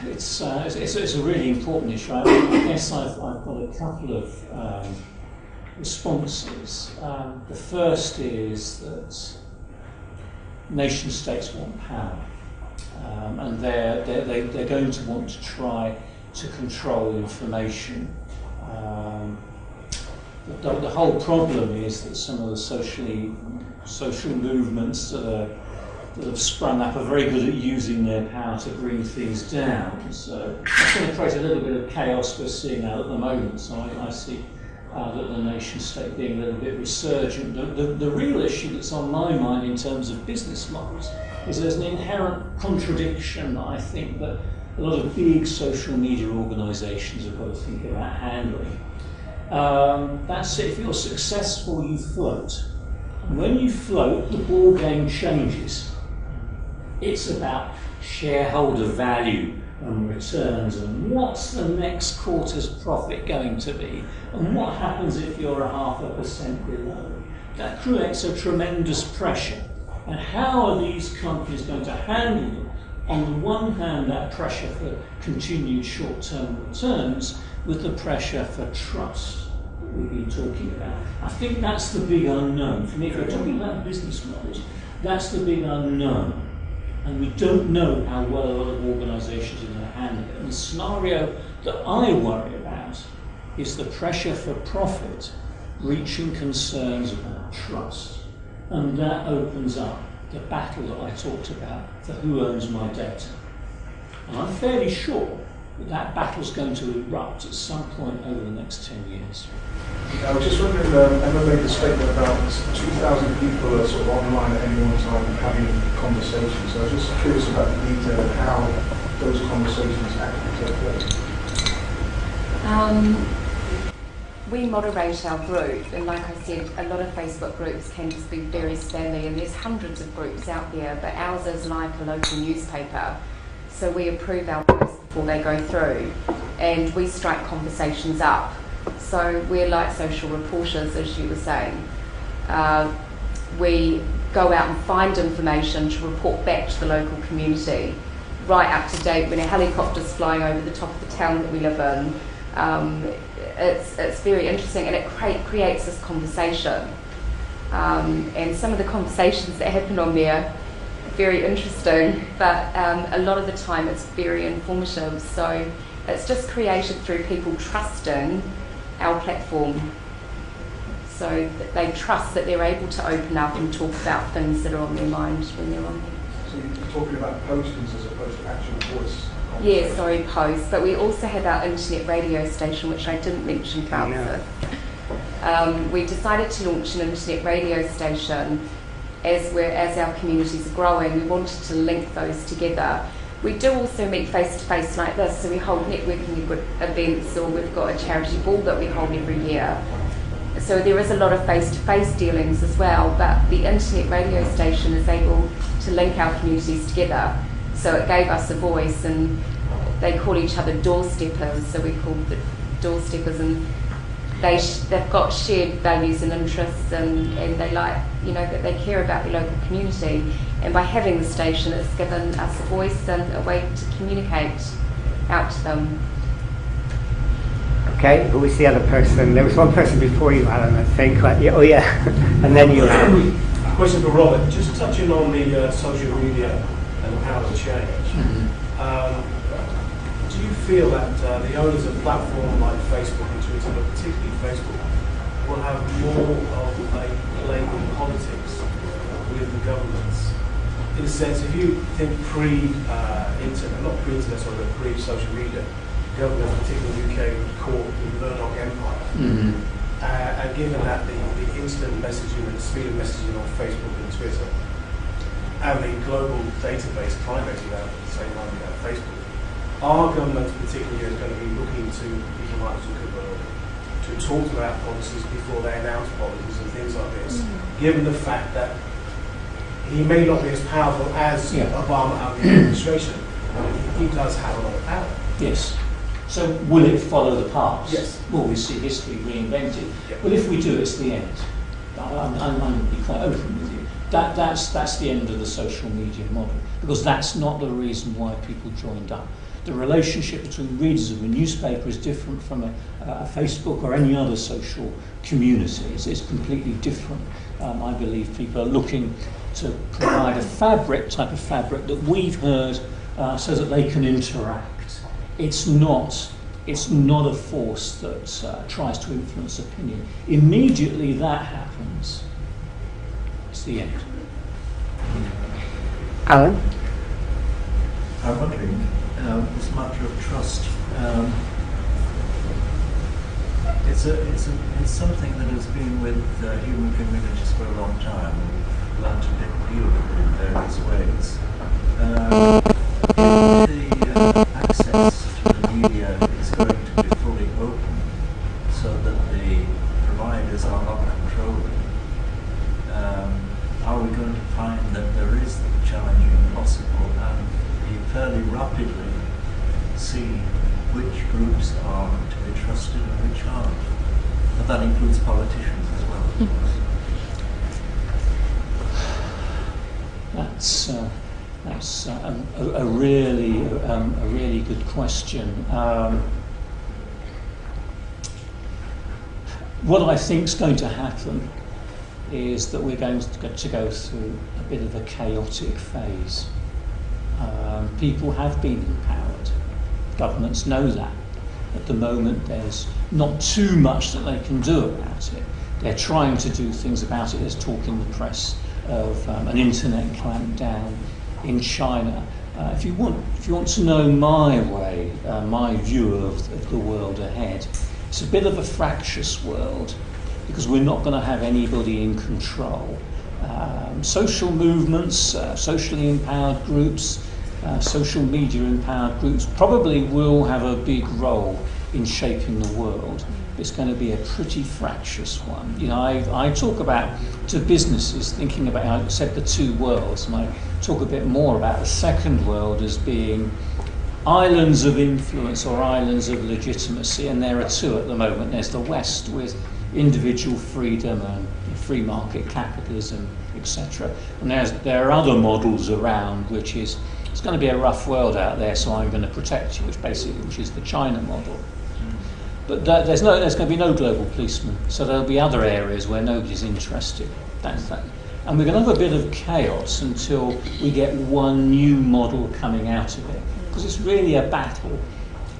It's a really important issue. I guess I've got a couple of responses. The first is that nation states want power, and they're going to want to try to control information. The whole problem is that some of the social movements that have sprung up are very good at using their power to bring things down. So it's going to create a little bit of chaos we're seeing now at the moment. So I see that the nation state being a little bit resurgent. The real issue that's on my mind in terms of business models is there's an inherent contradiction that I think that a lot of big social media organisations have got to think about handling. That's it. If you're successful, you float. And when you float, the ball game changes. It's about shareholder value and returns, and what's the next quarter's profit going to be, and what happens if you're 0.5% below. That creates a tremendous pressure. And how are these companies going to handle, on the one hand, that pressure for continued short-term returns with the pressure for trust that we've been talking about? I think that's the big unknown. For me, if we're talking about business models, that's the big unknown. And we don't know how well a lot of organisations are going to handle it. And the scenario that I worry about is the pressure for profit reaching concerns about trust. And that opens up the battle that I talked about for who owns my data. And I'm fairly sure that battle's going to erupt at some point over the next 10 years. I was just wondering, Emma made a statement about 2,000 people are sort of online at any one time having conversations. So I was just curious about the detail of how those conversations actually take place. We moderate our group, and like I said, a lot of Facebook groups can just be very spammy, and there's hundreds of groups out there, but ours is like a local newspaper. So we approve our posts before they go through, and we strike conversations up. So we're like social reporters, as you were saying. We go out and find information to report back to the local community, right up to date when a helicopter's flying over the top of the town that we live in. It's very interesting, and it creates this conversation. And some of the conversations that happen on there, very interesting, but a lot of the time it's very informative. So it's just created through people trusting our platform. So that they trust that they're able to open up and talk about things that are on their mind when they're on there. So you're talking about postings as opposed to actual voice? Yeah, sorry, posts. But we also have our internet radio station, which I didn't mention, Councillor. We decided to launch an internet radio station as our communities are growing. We wanted to link those together. We do also meet face-to-face like this, so we hold networking events, or we've got a charity ball that we hold every year. So there is a lot of face-to-face dealings as well, but the internet radio station is able to link our communities together. So it gave us a voice, and they call each other doorsteppers, so we call the doorsteppers, and they've got shared values and interests, and they like, you know, that they care about the local community. And by having the station, it's given us a voice and a way to communicate out to them. Okay, who was the other person? There was one person before you, Alan, I think. Like, yeah, oh yeah, and then you. Question for Robert. Just touching on the social media and how it's changed. Do you feel that the owners of platforms like Facebook and Twitter, but particularly Facebook, will have more of a play in politics with the governments? In a sense, if you think pre-internet, not pre-internet, sorry, but pre-social media, government, particularly the UK, would call the Murdoch Empire. And given that the instant messaging and the speed of messaging on Facebook and Twitter, and the global database primating out at the same time we have Facebook, our government particularly is going to be looking to people like Zuckerberg to talk about policies before they announce policies and things like this, given the fact that he may not be as powerful as Obama and the administration, but he does have a lot of power. Yes. So will it follow the past? Yes. Will we see history reinvented? Well, if we do, it's the end. I'm going to be quite open with you. That's the end of the social media model, because that's not the reason why people joined up. The relationship between readers of a newspaper is different from a Facebook or any other social community. It's completely different. I believe people are looking to provide a type of fabric that we've heard so that they can interact. It's not a force that tries to influence opinion. Immediately that happens, it's the end. Alan? I'm wondering, this matter of trust. It's something that has been with human communities for a long time. We've learned to deal with it in various ways. If the access to the media is going to be fully open, so that the providers are not controlling, are we going to find that there is challenging possible and fairly rapidly see which groups are to be trusted and which aren't? And that includes politicians as well, of course. That's a really good question. What I think is going to happen is that we're going to go through a bit of a chaotic phase. People have been empowered. Governments know that. At the moment, there's not too much that they can do about it. They're trying to do things about it. There's talk in the press of an internet clampdown in China. If you want to know my way, my view of the world ahead, it's a bit of a fractious world, because we're not going to have anybody in control. Social movements, socially empowered groups, social media empowered groups probably will have a big role in shaping the world. It's going to be a pretty fractious one. You know, I talk about, to businesses, thinking about, I said the two worlds, and I talk a bit more about the second world as being islands of influence or islands of legitimacy, and there are two at the moment. There's the West with individual freedom and free market capitalism, etc. And there are other models around, which is, it's going to be a rough world out there, so I'm going to protect you, which is the China model. But there's going to be no global policeman, so there'll be other areas where nobody's interested. That's that. And we're going to have a bit of chaos until we get one new model coming out of it. Because it's really a battle.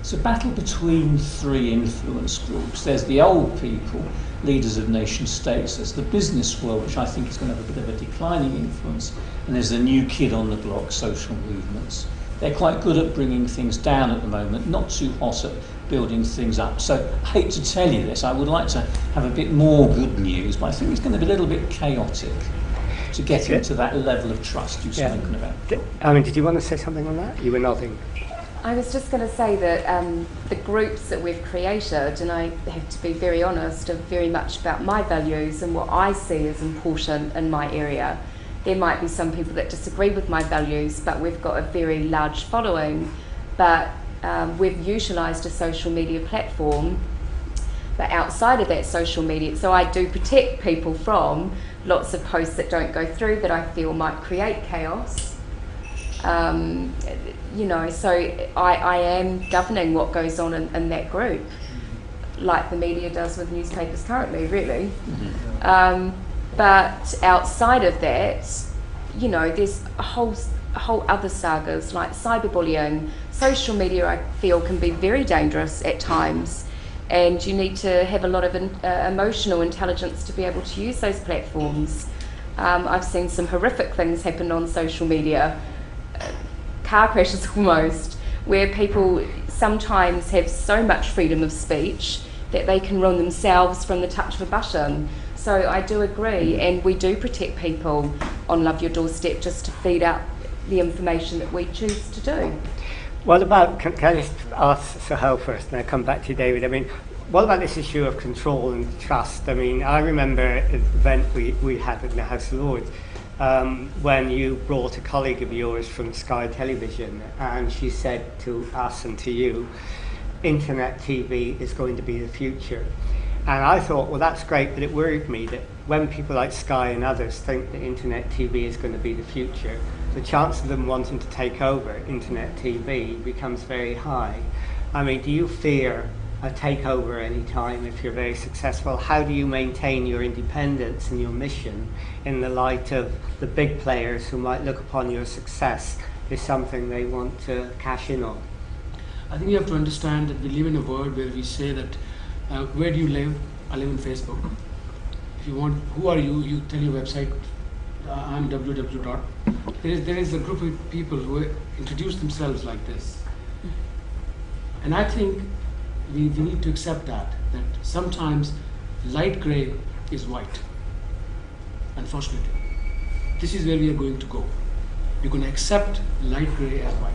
It's a battle between three influence groups. There's the old people, leaders of nation states. There's the business world, which I think is going to have a bit of a declining influence. And there's the new kid on the block, social movements. They're quite good at bringing things down at the moment, not too hot at building things up. So I hate to tell you this, I would like to have a bit more good news, but I think it's going to be a little bit chaotic to get into that level of trust you've spoken about. I mean, did you want to say something on that? You were nodding. I was just going to say that the groups that we've created, and I have to be very honest, are very much about my values and what I see as important in my area. There might be some people that disagree with my values, but we've got a very large following. But we've utilised a social media platform, but outside of that social media, so I do protect people from lots of posts that don't go through that I feel might create chaos. You know, so I am governing what goes on in that group, like the media does with newspapers currently, really. But outside of that, you know, there's a whole other sagas like cyberbullying. Social media, I feel, can be very dangerous at times, and you need to have a lot of emotional intelligence to be able to use those platforms. I've seen some horrific things happen on social media, car crashes almost, where people sometimes have so much freedom of speech that they can ruin themselves from the touch of a button. So I do agree, and we do protect people on Love Your Doorstep just to feed up the information that we choose to do. What about, can I just ask Sohail first, and I'll come back to you, David. I mean, what about this issue of control and trust? I mean, I remember an event we had in the House of Lords when you brought a colleague of yours from Sky Television, and she said to us and to you, internet TV is going to be the future. And I thought, well, that's great, but it worried me that when people like Sky and others think that internet TV is going to be the future, the chance of them wanting to take over internet TV becomes very high. I mean, do you fear a takeover any time if you're very successful? How do you maintain your independence and your mission in the light of the big players who might look upon your success as something they want to cash in on? I think you have to understand that we live in a world where we say that, where do you live? I live in Facebook. If you want, who are you? You tell your website, I'm www. There is a group of people who introduce themselves like this. And I think we need to accept that sometimes light grey is white. Unfortunately, this is where we are going to go. We're going to accept light grey as white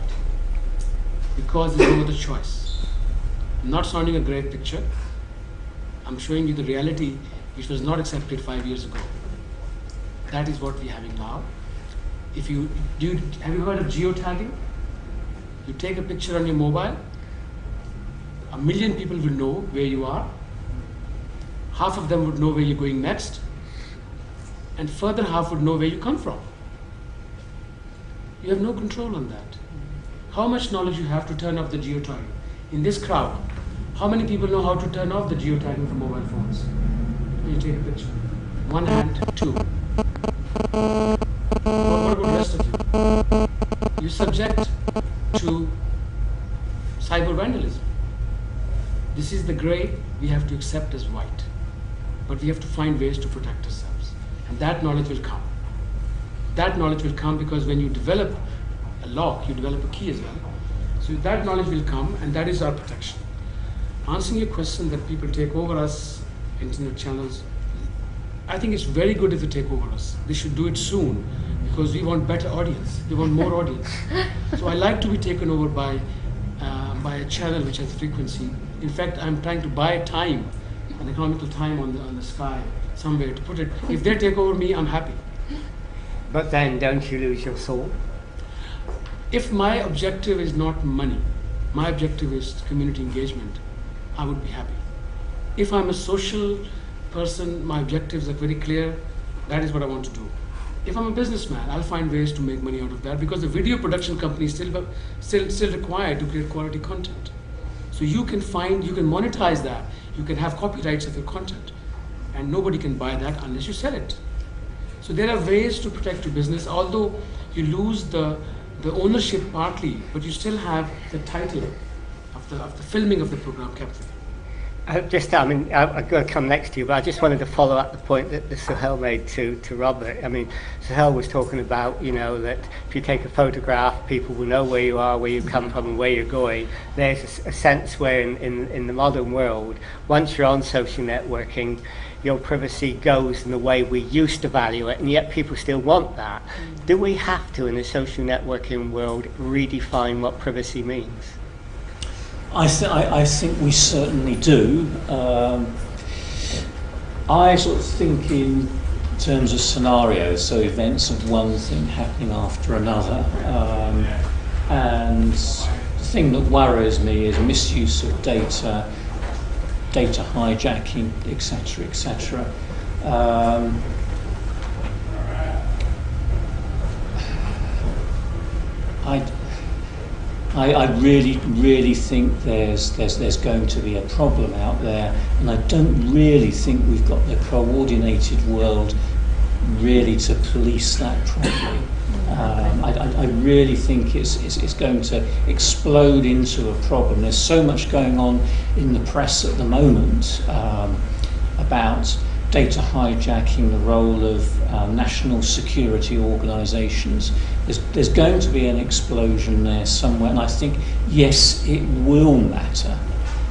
because there's no other choice. I'm not sounding a great picture. I'm showing you the reality which was not accepted 5 years ago. That is what we're having now. Have you heard of geotagging? You take a picture on your mobile, 1 million people will know where you are. Half of them would know where you're going next, and further half would know where you come from. You have no control on that. How much knowledge you have to turn off the geotagging? In this crowd, how many people know how to turn off the geotagging from mobile phones? When you take a picture. One hand, two. What about the rest of you? You're subject to cyber vandalism. This is the grey we have to accept as white. But we have to find ways to protect ourselves. And that knowledge will come. That knowledge will come because when you develop a lock, you develop a key as well. So that knowledge will come, and that is our protection. Answering your question that people take over us, internet channels, I think it's very good if they take over us. They should do it soon because we want better audience. We want more audience. So I like to be taken over by a channel which has frequency. In fact, I'm trying to buy time, an economical time on the Sky somewhere to put it. If they take over me, I'm happy. But then don't you lose your soul? If my objective is not money, my objective is community engagement, I would be happy. If I'm a social person, my objectives are very clear, that is what I want to do. If I'm a businessman, I'll find ways to make money out of that because the video production company is still required to create quality content. So you can monetize that, you can have copyrights of your content, and nobody can buy that unless you sell it. So there are ways to protect your business, although you lose the ownership partly, but you still have the title of the filming of the program kept with you. I've got to come next to you, but I just wanted to follow up the point that Suhail made to Robert. I mean, Suhail was talking about, that if you take a photograph, people will know where you are, where you come from, and where you're going. There's a sense where in the modern world, once you're on social networking, your privacy goes in the way we used to value it, and yet people still want that. Do we have to, in the social networking world, redefine what privacy means? I think we certainly do. I sort of think in terms of scenarios, so events of one thing happening after another. And the thing that worries me is misuse of data hijacking, etc., etc. I really think there's going to be a problem out there, and I don't really think we've got the coordinated world really to police that properly. I really think it's going to explode into a problem. There's so much going on in the press at the moment about data hijacking, the role of national security organisations. There's going to be an explosion there somewhere, and I think, yes, it will matter.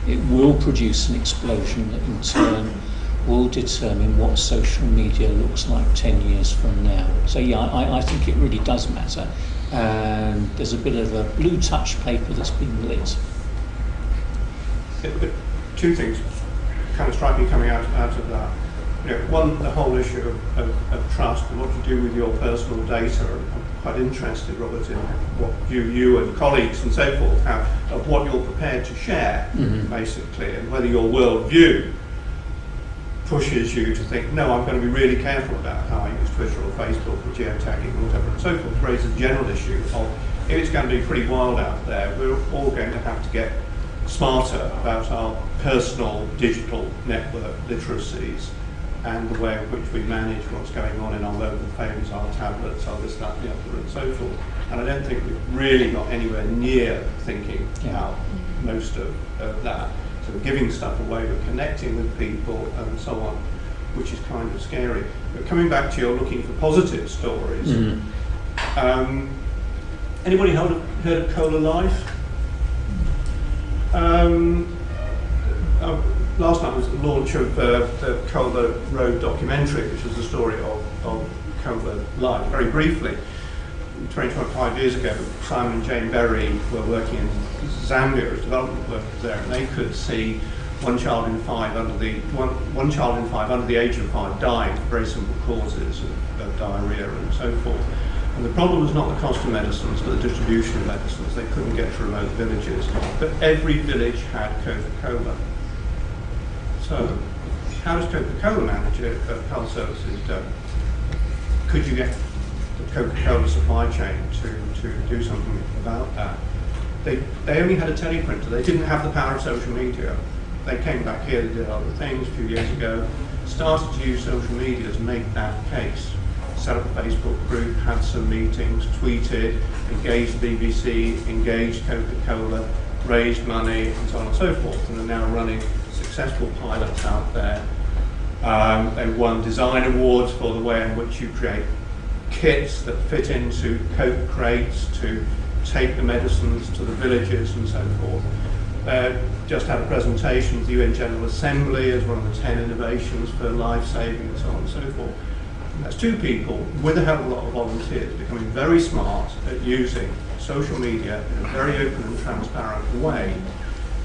It will produce an explosion that in turn will determine what social media looks like 10 years from now. So yeah, I think it really does matter. And there's a bit of a blue touch paper that's been lit. Two things kind of strike me coming out of that. One, the whole issue of trust and what you do with your personal data. I'm quite interested, Robert, in what you and colleagues and so forth have of what you're prepared to share, basically, and whether your worldview pushes you to think, no, I'm going to be really careful about how I use Twitter or Facebook or geotagging or whatever and so forth, to raise the general issue of if it's going to be pretty wild out there, we're all going to have to get smarter about our personal digital network literacies and the way in which we manage what's going on in our mobile phones, our tablets, our this, that, the other, and so forth. And I don't think we've really got anywhere near thinking about most of that. So we're giving stuff away, we're connecting with people, and so on, which is kind of scary. But coming back to your looking for positive stories, anybody heard of Cola Life? Last night was the launch of the Cola Road documentary, which was the story of Cola Life. Very briefly, 25 years ago, Simon and Jane Berry were working in Zambia as development workers there, and they could see one child in five under the age of 5 dying for very simple causes of diarrhea and so forth. And the problem was not the cost of medicines, but the distribution of medicines. They couldn't get to remote villages, but every village had Coca-Cola. So, how does Coca-Cola manage it? Health services don't. Could you get the Coca-Cola supply chain to do something about that? They only had a teleprinter. They didn't have the power of social media. They came back here, they did other things a few years ago, started to use social media to make that case. Set up a Facebook group, had some meetings, tweeted, engaged the BBC, engaged Coca-Cola, raised money, and so on and so forth, and are now running successful pilots out there. They won design awards for the way in which you create kits that fit into Coke crates to take the medicines to the villages and so forth. Just had a presentation with the UN General Assembly as one of the 10 innovations for life-saving and so on and so forth. And that's two people with a hell of a lot of volunteers becoming very smart at using social media in a very open and transparent way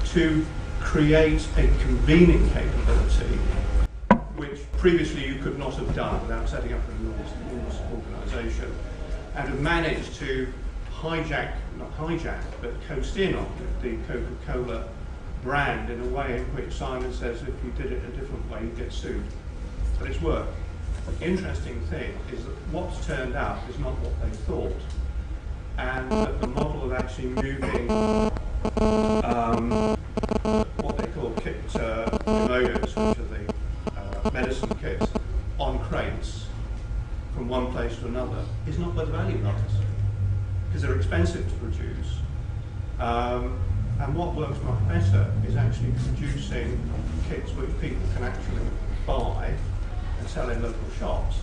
to create a convening capability which previously you could not have done without setting up an enormous organisation, and have managed to not hijack, but coast in on the Coca-Cola brand in a way in which Simon says if you did it a different way, you'd get sued. But it's worked. The interesting thing is that what's turned out is not what they thought, and that the model of actually moving what they call kimonos, which are the medicine kits, on crates from from one place to another is not where the value lies, because they're expensive to produce. And what works much better is actually producing kits which people can actually buy and sell in local shops.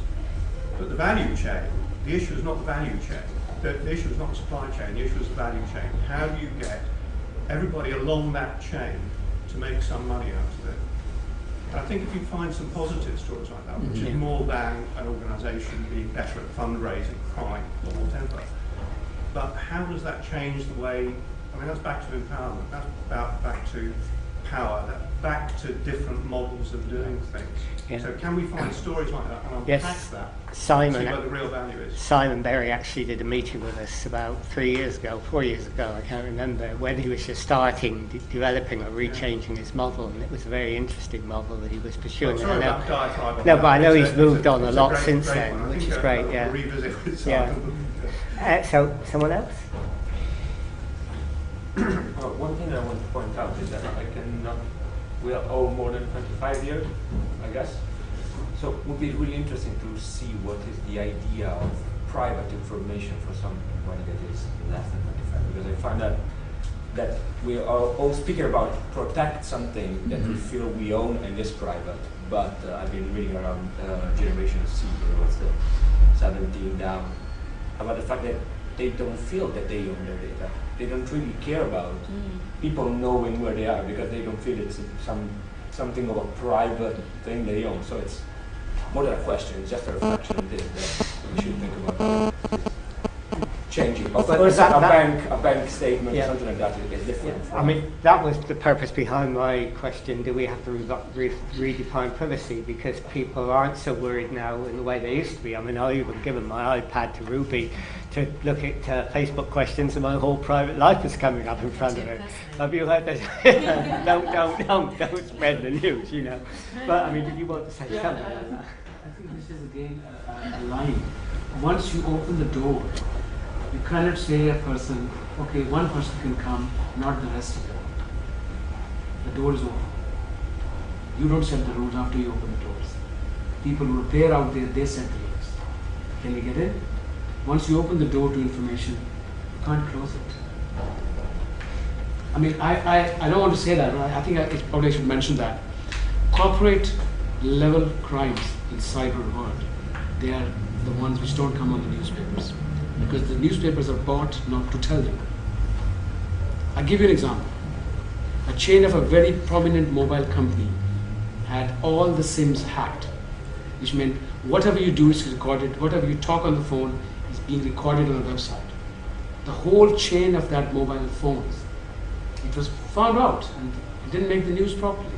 But the value chain, the issue is not the value chain. The issue is not the supply chain, the issue is the value chain. How do you get everybody along that chain to make some money out of it? And I think if you find some positive stories like that, which is more than an organisation being better at fundraising, crime, or whatever, but how does that change the way, I mean, that's back to empowerment, that's back to power, that's back to different models of doing things. Yeah. So can we find stories like that and unpack that? Simon, see where the real value is. Simon Berry actually did a meeting with us about 4 years ago, I can't remember, when he was just starting developing or rechanging his model, and it was a very interesting model that he was pursuing. Sorry about diatribe on no, that. but I know he's moved on a lot great, since great then, one. which is great. Yeah. Revisit with Yeah. Simon. So, someone else? One thing I want to point out is that we are all more than 25 years, I guess. So it would be really interesting to see what is the idea of private information for someone that is less than 25, because I find that we are all speaking about protect something that we feel we own and is private, but I've been reading around Generation C, what's the 17 down, about the fact that they don't feel that they own their data. They don't really care about people knowing where they are, because they don't feel it's something of a private thing they own. So it's more than a question, it's just a reflection that we should think about changing. Or is that a bank statement or something like that is different. I mean, that was the purpose behind my question, do we have to redefine privacy? Because people aren't so worried now in the way they used to be. I mean, I even given my iPad to Ruby to look at Facebook questions, and my whole private life is coming up in front of it. Have you heard that? Don't spread the news, you know. But I mean, did you want to say something like that? I think this is again a line. Once you open the door, you cannot say a person, okay, one person can come, not the rest of them. The door is open. You don't set the rules after you open the doors. People who are there out there, they set the rules. Can we get in? Once you open the door to information, you can't close it. I mean, I don't want to say that, but I think I probably should mention that. Corporate level crimes in cyber world, they are the ones which don't come on the newspapers, because the newspapers are bought not to tell you. I'll give you an example. A chain of a very prominent mobile company had all the SIMs hacked, which meant whatever you do is recorded, whatever you talk on the phone is being recorded on the website. The whole chain of that mobile phones, it was found out, and it didn't make the news properly.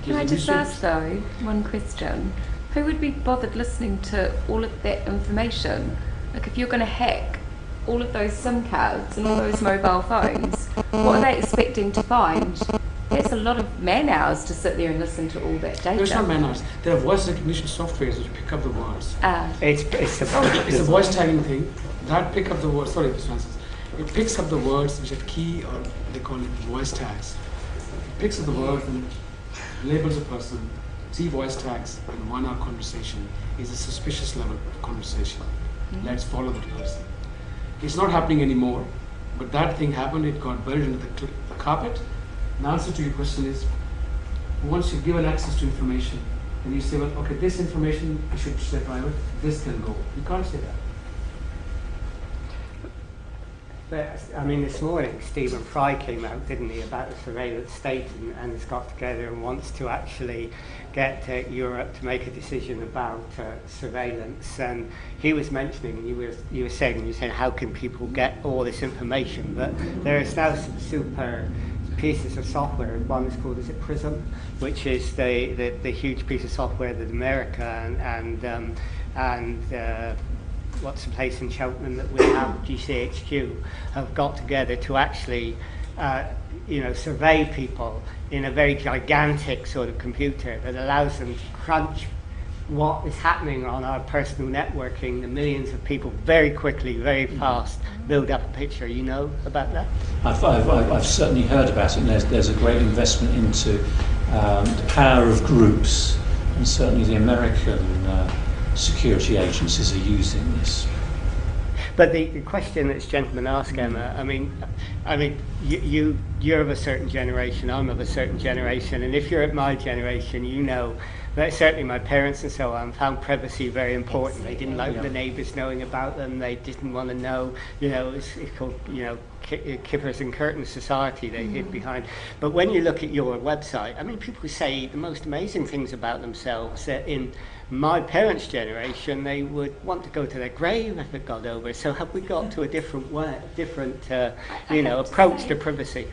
Can I just ask though, one question? Who would be bothered listening to all of that information? Like if you're going to hack all of those SIM cards and all those mobile phones, what are they expecting to find? There's a lot of man hours to sit there and listen to all that data. There's not man hours. There are voice recognition softwares which pick up the words. It's a voice tagging thing. That pick up the words. Sorry, Mr. Francis. It picks up the words which are key, or they call it voice tags. It picks up the words and labels a person. 3 voice tags in 1 hour conversation is a suspicious level of conversation. Let's follow that person. It's not happening anymore, but that thing happened. It got buried into the carpet. The answer to your question is, once you're given access to information, and you say, well, okay, this information you should stay private, this can go. You can't say that. But, I mean, this morning Stephen Fry came out, didn't he, about the surveillance state, and has got together and wants to actually get Europe to make a decision about surveillance. And he was mentioning, you were saying, how can people get all this information? But there is now some super pieces of software. One is called, is it Prism, which is the huge piece of software that America and what's the place in Cheltenham that we have, GCHQ, have got together to actually, survey people in a very gigantic sort of computer that allows them to crunch what is happening on our personal networking, the millions of people, very quickly, very fast, build up a picture. You know about that? I've certainly heard about it, and there's a great investment into the power of groups, and certainly the American security agencies are using this. But the question that this gentleman asked, Emma, I mean, you're of a certain generation, I'm of a certain generation, and if you're at my generation, you know that certainly my parents and so on found privacy very important. They didn't like the neighbours knowing about them. They didn't want to know, you know, it's called, you know, kippers and curtains society they hid behind. But when you look at your website, I mean, people say the most amazing things about themselves that in my parents' generation, they would want to go to their grave if it got over. So have we got to a different way, approach to privacy?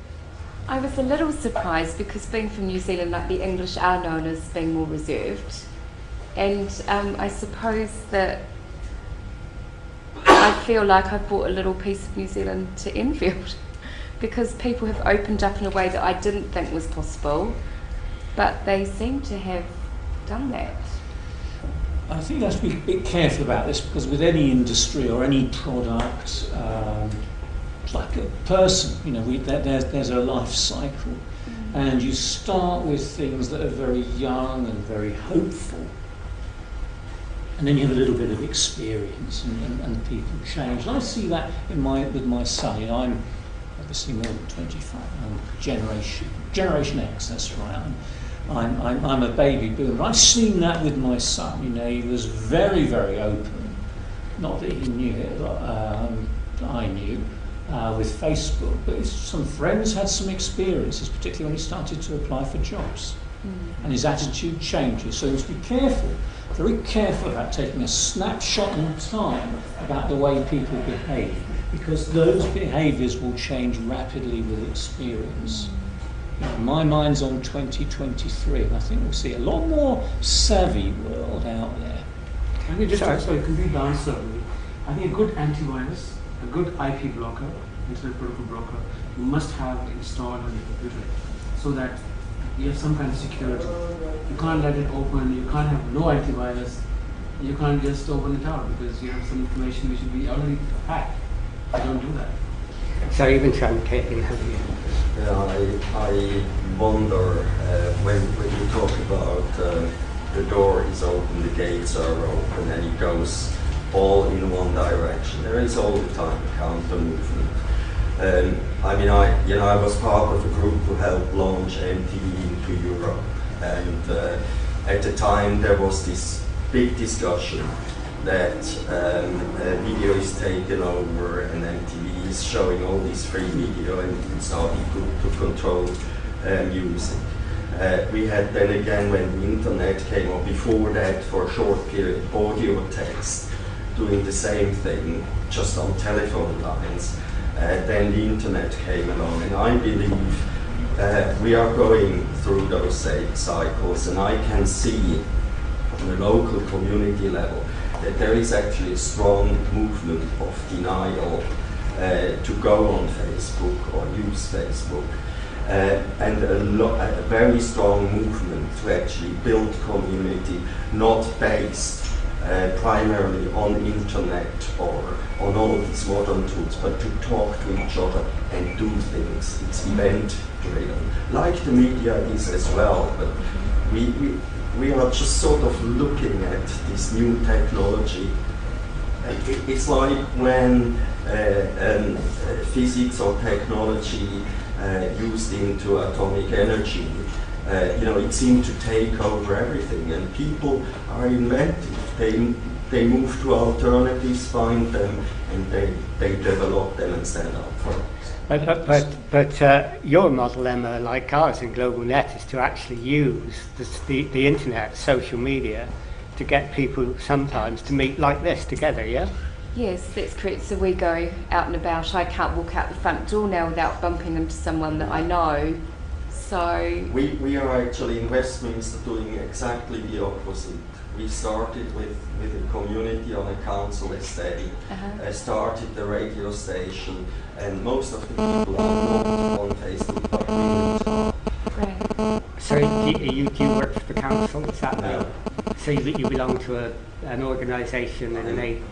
I was a little surprised because being from New Zealand, like the English are known as being more reserved. And I suppose that I feel like I've brought a little piece of New Zealand to Enfield because people have opened up in a way that I didn't think was possible, but they seem to have done that. I think you have to be a bit careful about this because with any industry or any product, it's like a person, you know, there's a life cycle, and you start with things that are very young and very hopeful, and then you have a little bit of experience and people change. And I see that with my son. You know, I'm obviously more than 25. I'm Generation X. That's right. I'm a baby boomer. I've seen that with my son. You know, he was very, very open. Not that he knew it, but I knew with Facebook. But some friends had some experiences, particularly when he started to apply for jobs, and his attitude changes. So you must be careful, very careful about taking a snapshot in time about the way people behave, because those behaviours will change rapidly with experience. My mind's on 2023, and I think we'll see a lot more savvy world out there. I think just sorry, complete answer. I think a good antivirus, a good IP blocker, internet protocol blocker, you must have installed on your computer so that you have some kind of security. You can't let it open, you can't have no antivirus, you can't just open it out because you have some information which will be already hacked. I don't do that. So you've been trying to get in, have you? Yeah, I wonder when you talk about the door is open, the gates are open, and it goes all in one direction. There is all the time a counter movement. I mean, I was part of a group who helped launch MTV into Europe, and at the time there was this big discussion that video is taken over and MTV is showing all this free video and it's not to control music. We had then again, when the internet came, or before that for a short period, audio text doing the same thing, just on telephone lines. Then the internet came along, and I believe we are going through those cycles, and I can see on a local community level that there is actually a strong movement of denial to go on Facebook or use Facebook, and a very strong movement to actually build community, not based primarily on internet or on all of these modern tools, but to talk to each other and do things. It's event driven, like the media is as well, but we are just sort of looking at this new technology. It's like when physics or technology used into atomic energy, it seemed to take over everything, and people are inventive. They move to alternatives, find them, and they develop them and stand up for it. But your model, Emma, like ours in GlobalNet, is to actually use the internet, social media, to get people sometimes to meet like this together, yeah? Yes, that's correct. So we go out and about. I can't walk out the front door now without bumping into someone that I know. So we are actually in Westminster doing exactly the opposite. We started with a community on a council estate, started the radio station, and most of the people are not on Facebook, but we right. So you work for the council, is that right? So you belong to an organisation and a neighbours?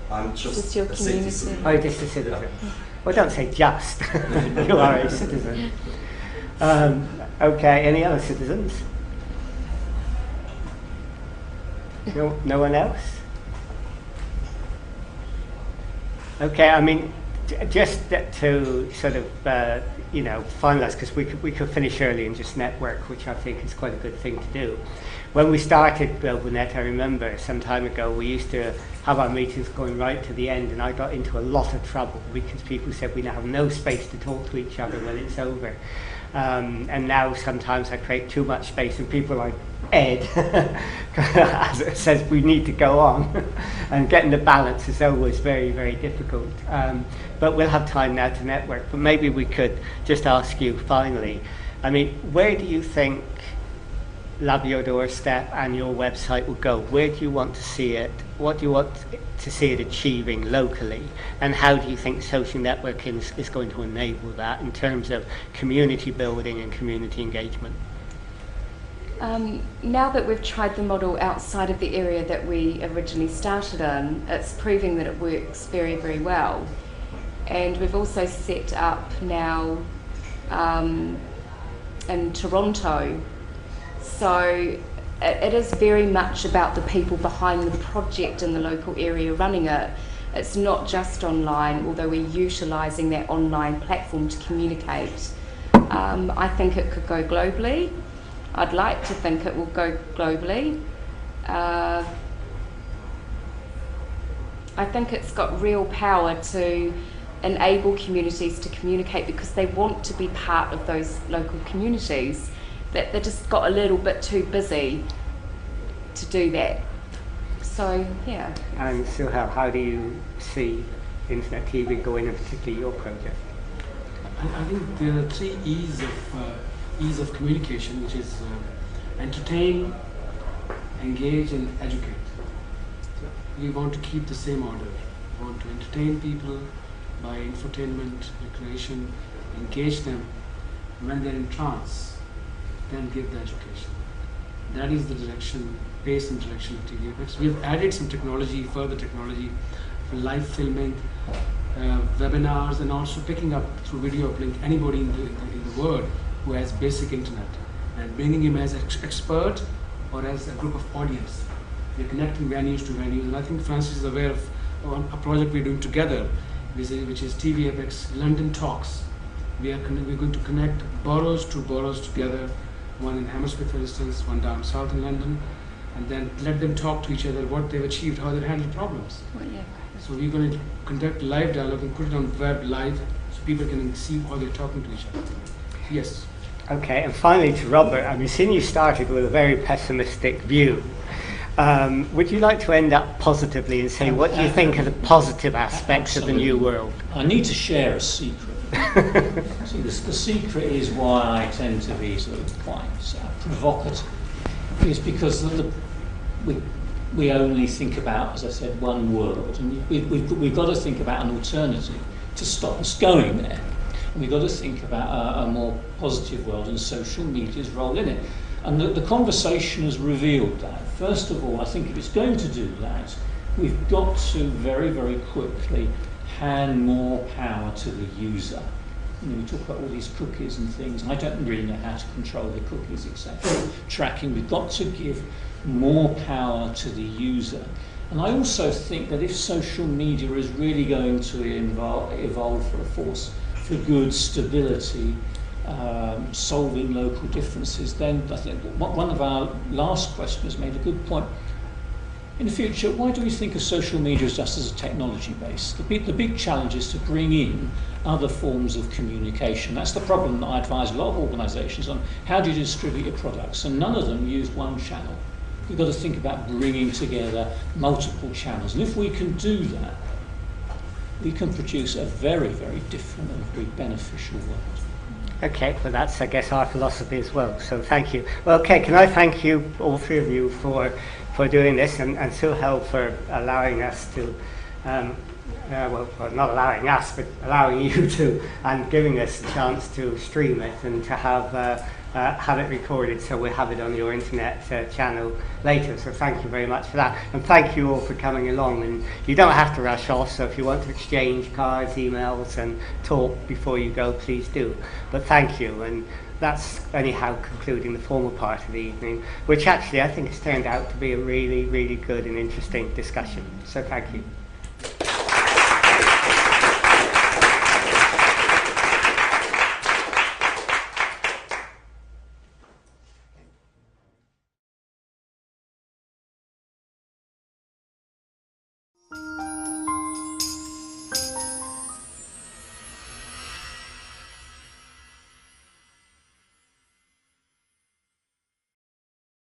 I'm just your a community. citizen. Oh, just a citizen. Well, don't say just. You are a citizen. Okay, any other citizens? No one else? Okay, I mean, just to sort of, finalise, because we could finish early and just network, which I think is quite a good thing to do. When we started GlobalNet, I remember some time ago, we used to have our meetings going right to the end, and I got into a lot of trouble because people said we now have no space to talk to each other when it's over. And now sometimes I create too much space, and people like Ed says we need to go on, and getting the balance is always very, very difficult. But we'll have time now to network. But maybe we could just ask you finally, I mean, where do you think Love Your Doorstep and your website will go? Where do you want to see it? What do you want to see it achieving locally? And how do you think social networking is going to enable that in terms of community building and community engagement? Now that we've tried the model outside of the area that we originally started in, it's proving that it works very, very well. And we've also set up now in Toronto. So it is very much about the people behind the project in the local area running it. It's not just online, although we're utilising that online platform to communicate. I think it could go globally. I'd like to think it will go globally. I think it's got real power to enable communities to communicate because they want to be part of those local communities. That they just got a little bit too busy to do that. So, yeah. And so how do you see Internet TV going, and particularly your project? I think there are 3 E's of communication, which is entertain, engage, and educate. So we want to keep the same order. We want to entertain people by infotainment, recreation, engage them when they're in trance. Then give the education. That is the direction, pace and direction of TVapex. We have added some technology, further technology, for live filming, webinars, and also picking up through video uplink anybody in the world who has basic internet, and bringing him as an expert or as a group of audience. We're connecting venues to venues, and I think Francis is aware of a project we're doing together, which is TVapex London Talks. We're going to connect boroughs to boroughs together, one in Hammersmith, for instance, one down south in London, and then let them talk to each other, what they've achieved, how they've handled problems. Well, yeah. So we're going to conduct live dialogue and put it on web live so people can see how they're talking to each other. Yes. Okay, and finally to Robert, I mean, seeing you started with a very pessimistic view, would you like to end up positively and say what do you think are the positive aspects of the new world? I need to share a secret. See, the secret is why I tend to be sort of quite provocative. Is because we only think about, as I said, one world, and we've got to think about an alternative to stop us going there. And we've got to think about a more positive world and social media's role in it. And the conversation has revealed that. First of all, I think if it's going to do that, we've got to very, very quickly hand more power to the user. You know, we talk about all these cookies and things. I don't really know how to control the cookies, etc. Tracking, we've got to give more power to the user. And I also think that if social media is really going to evolve for a force for good, stability, solving local differences, then I think one of our last questioners made a good point. In the future, why do we think of social media as just as a technology base? The big challenge is to bring in other forms of communication. That's the problem that I advise a lot of organisations on. How do you distribute your products? And none of them use one channel. We've got to think about bringing together multiple channels. And if we can do that, we can produce a very, very different and very beneficial world. Okay, well that's, I guess, our philosophy as well, so thank you. Well, okay, can I thank you, all 3 of you, for doing this, and Suhail for allowing us to, well, not allowing us, but allowing you to, and giving us a chance to stream it and to have it recorded, so we'll have it on your internet channel later. So thank you very much for that, and thank you all for coming along. And you don't have to rush off, so if you want to exchange cards, emails, and talk before you go, please do. But thank you, and that's anyhow concluding the formal part of the evening, which actually I think has turned out to be a really, really good and interesting discussion. So thank you.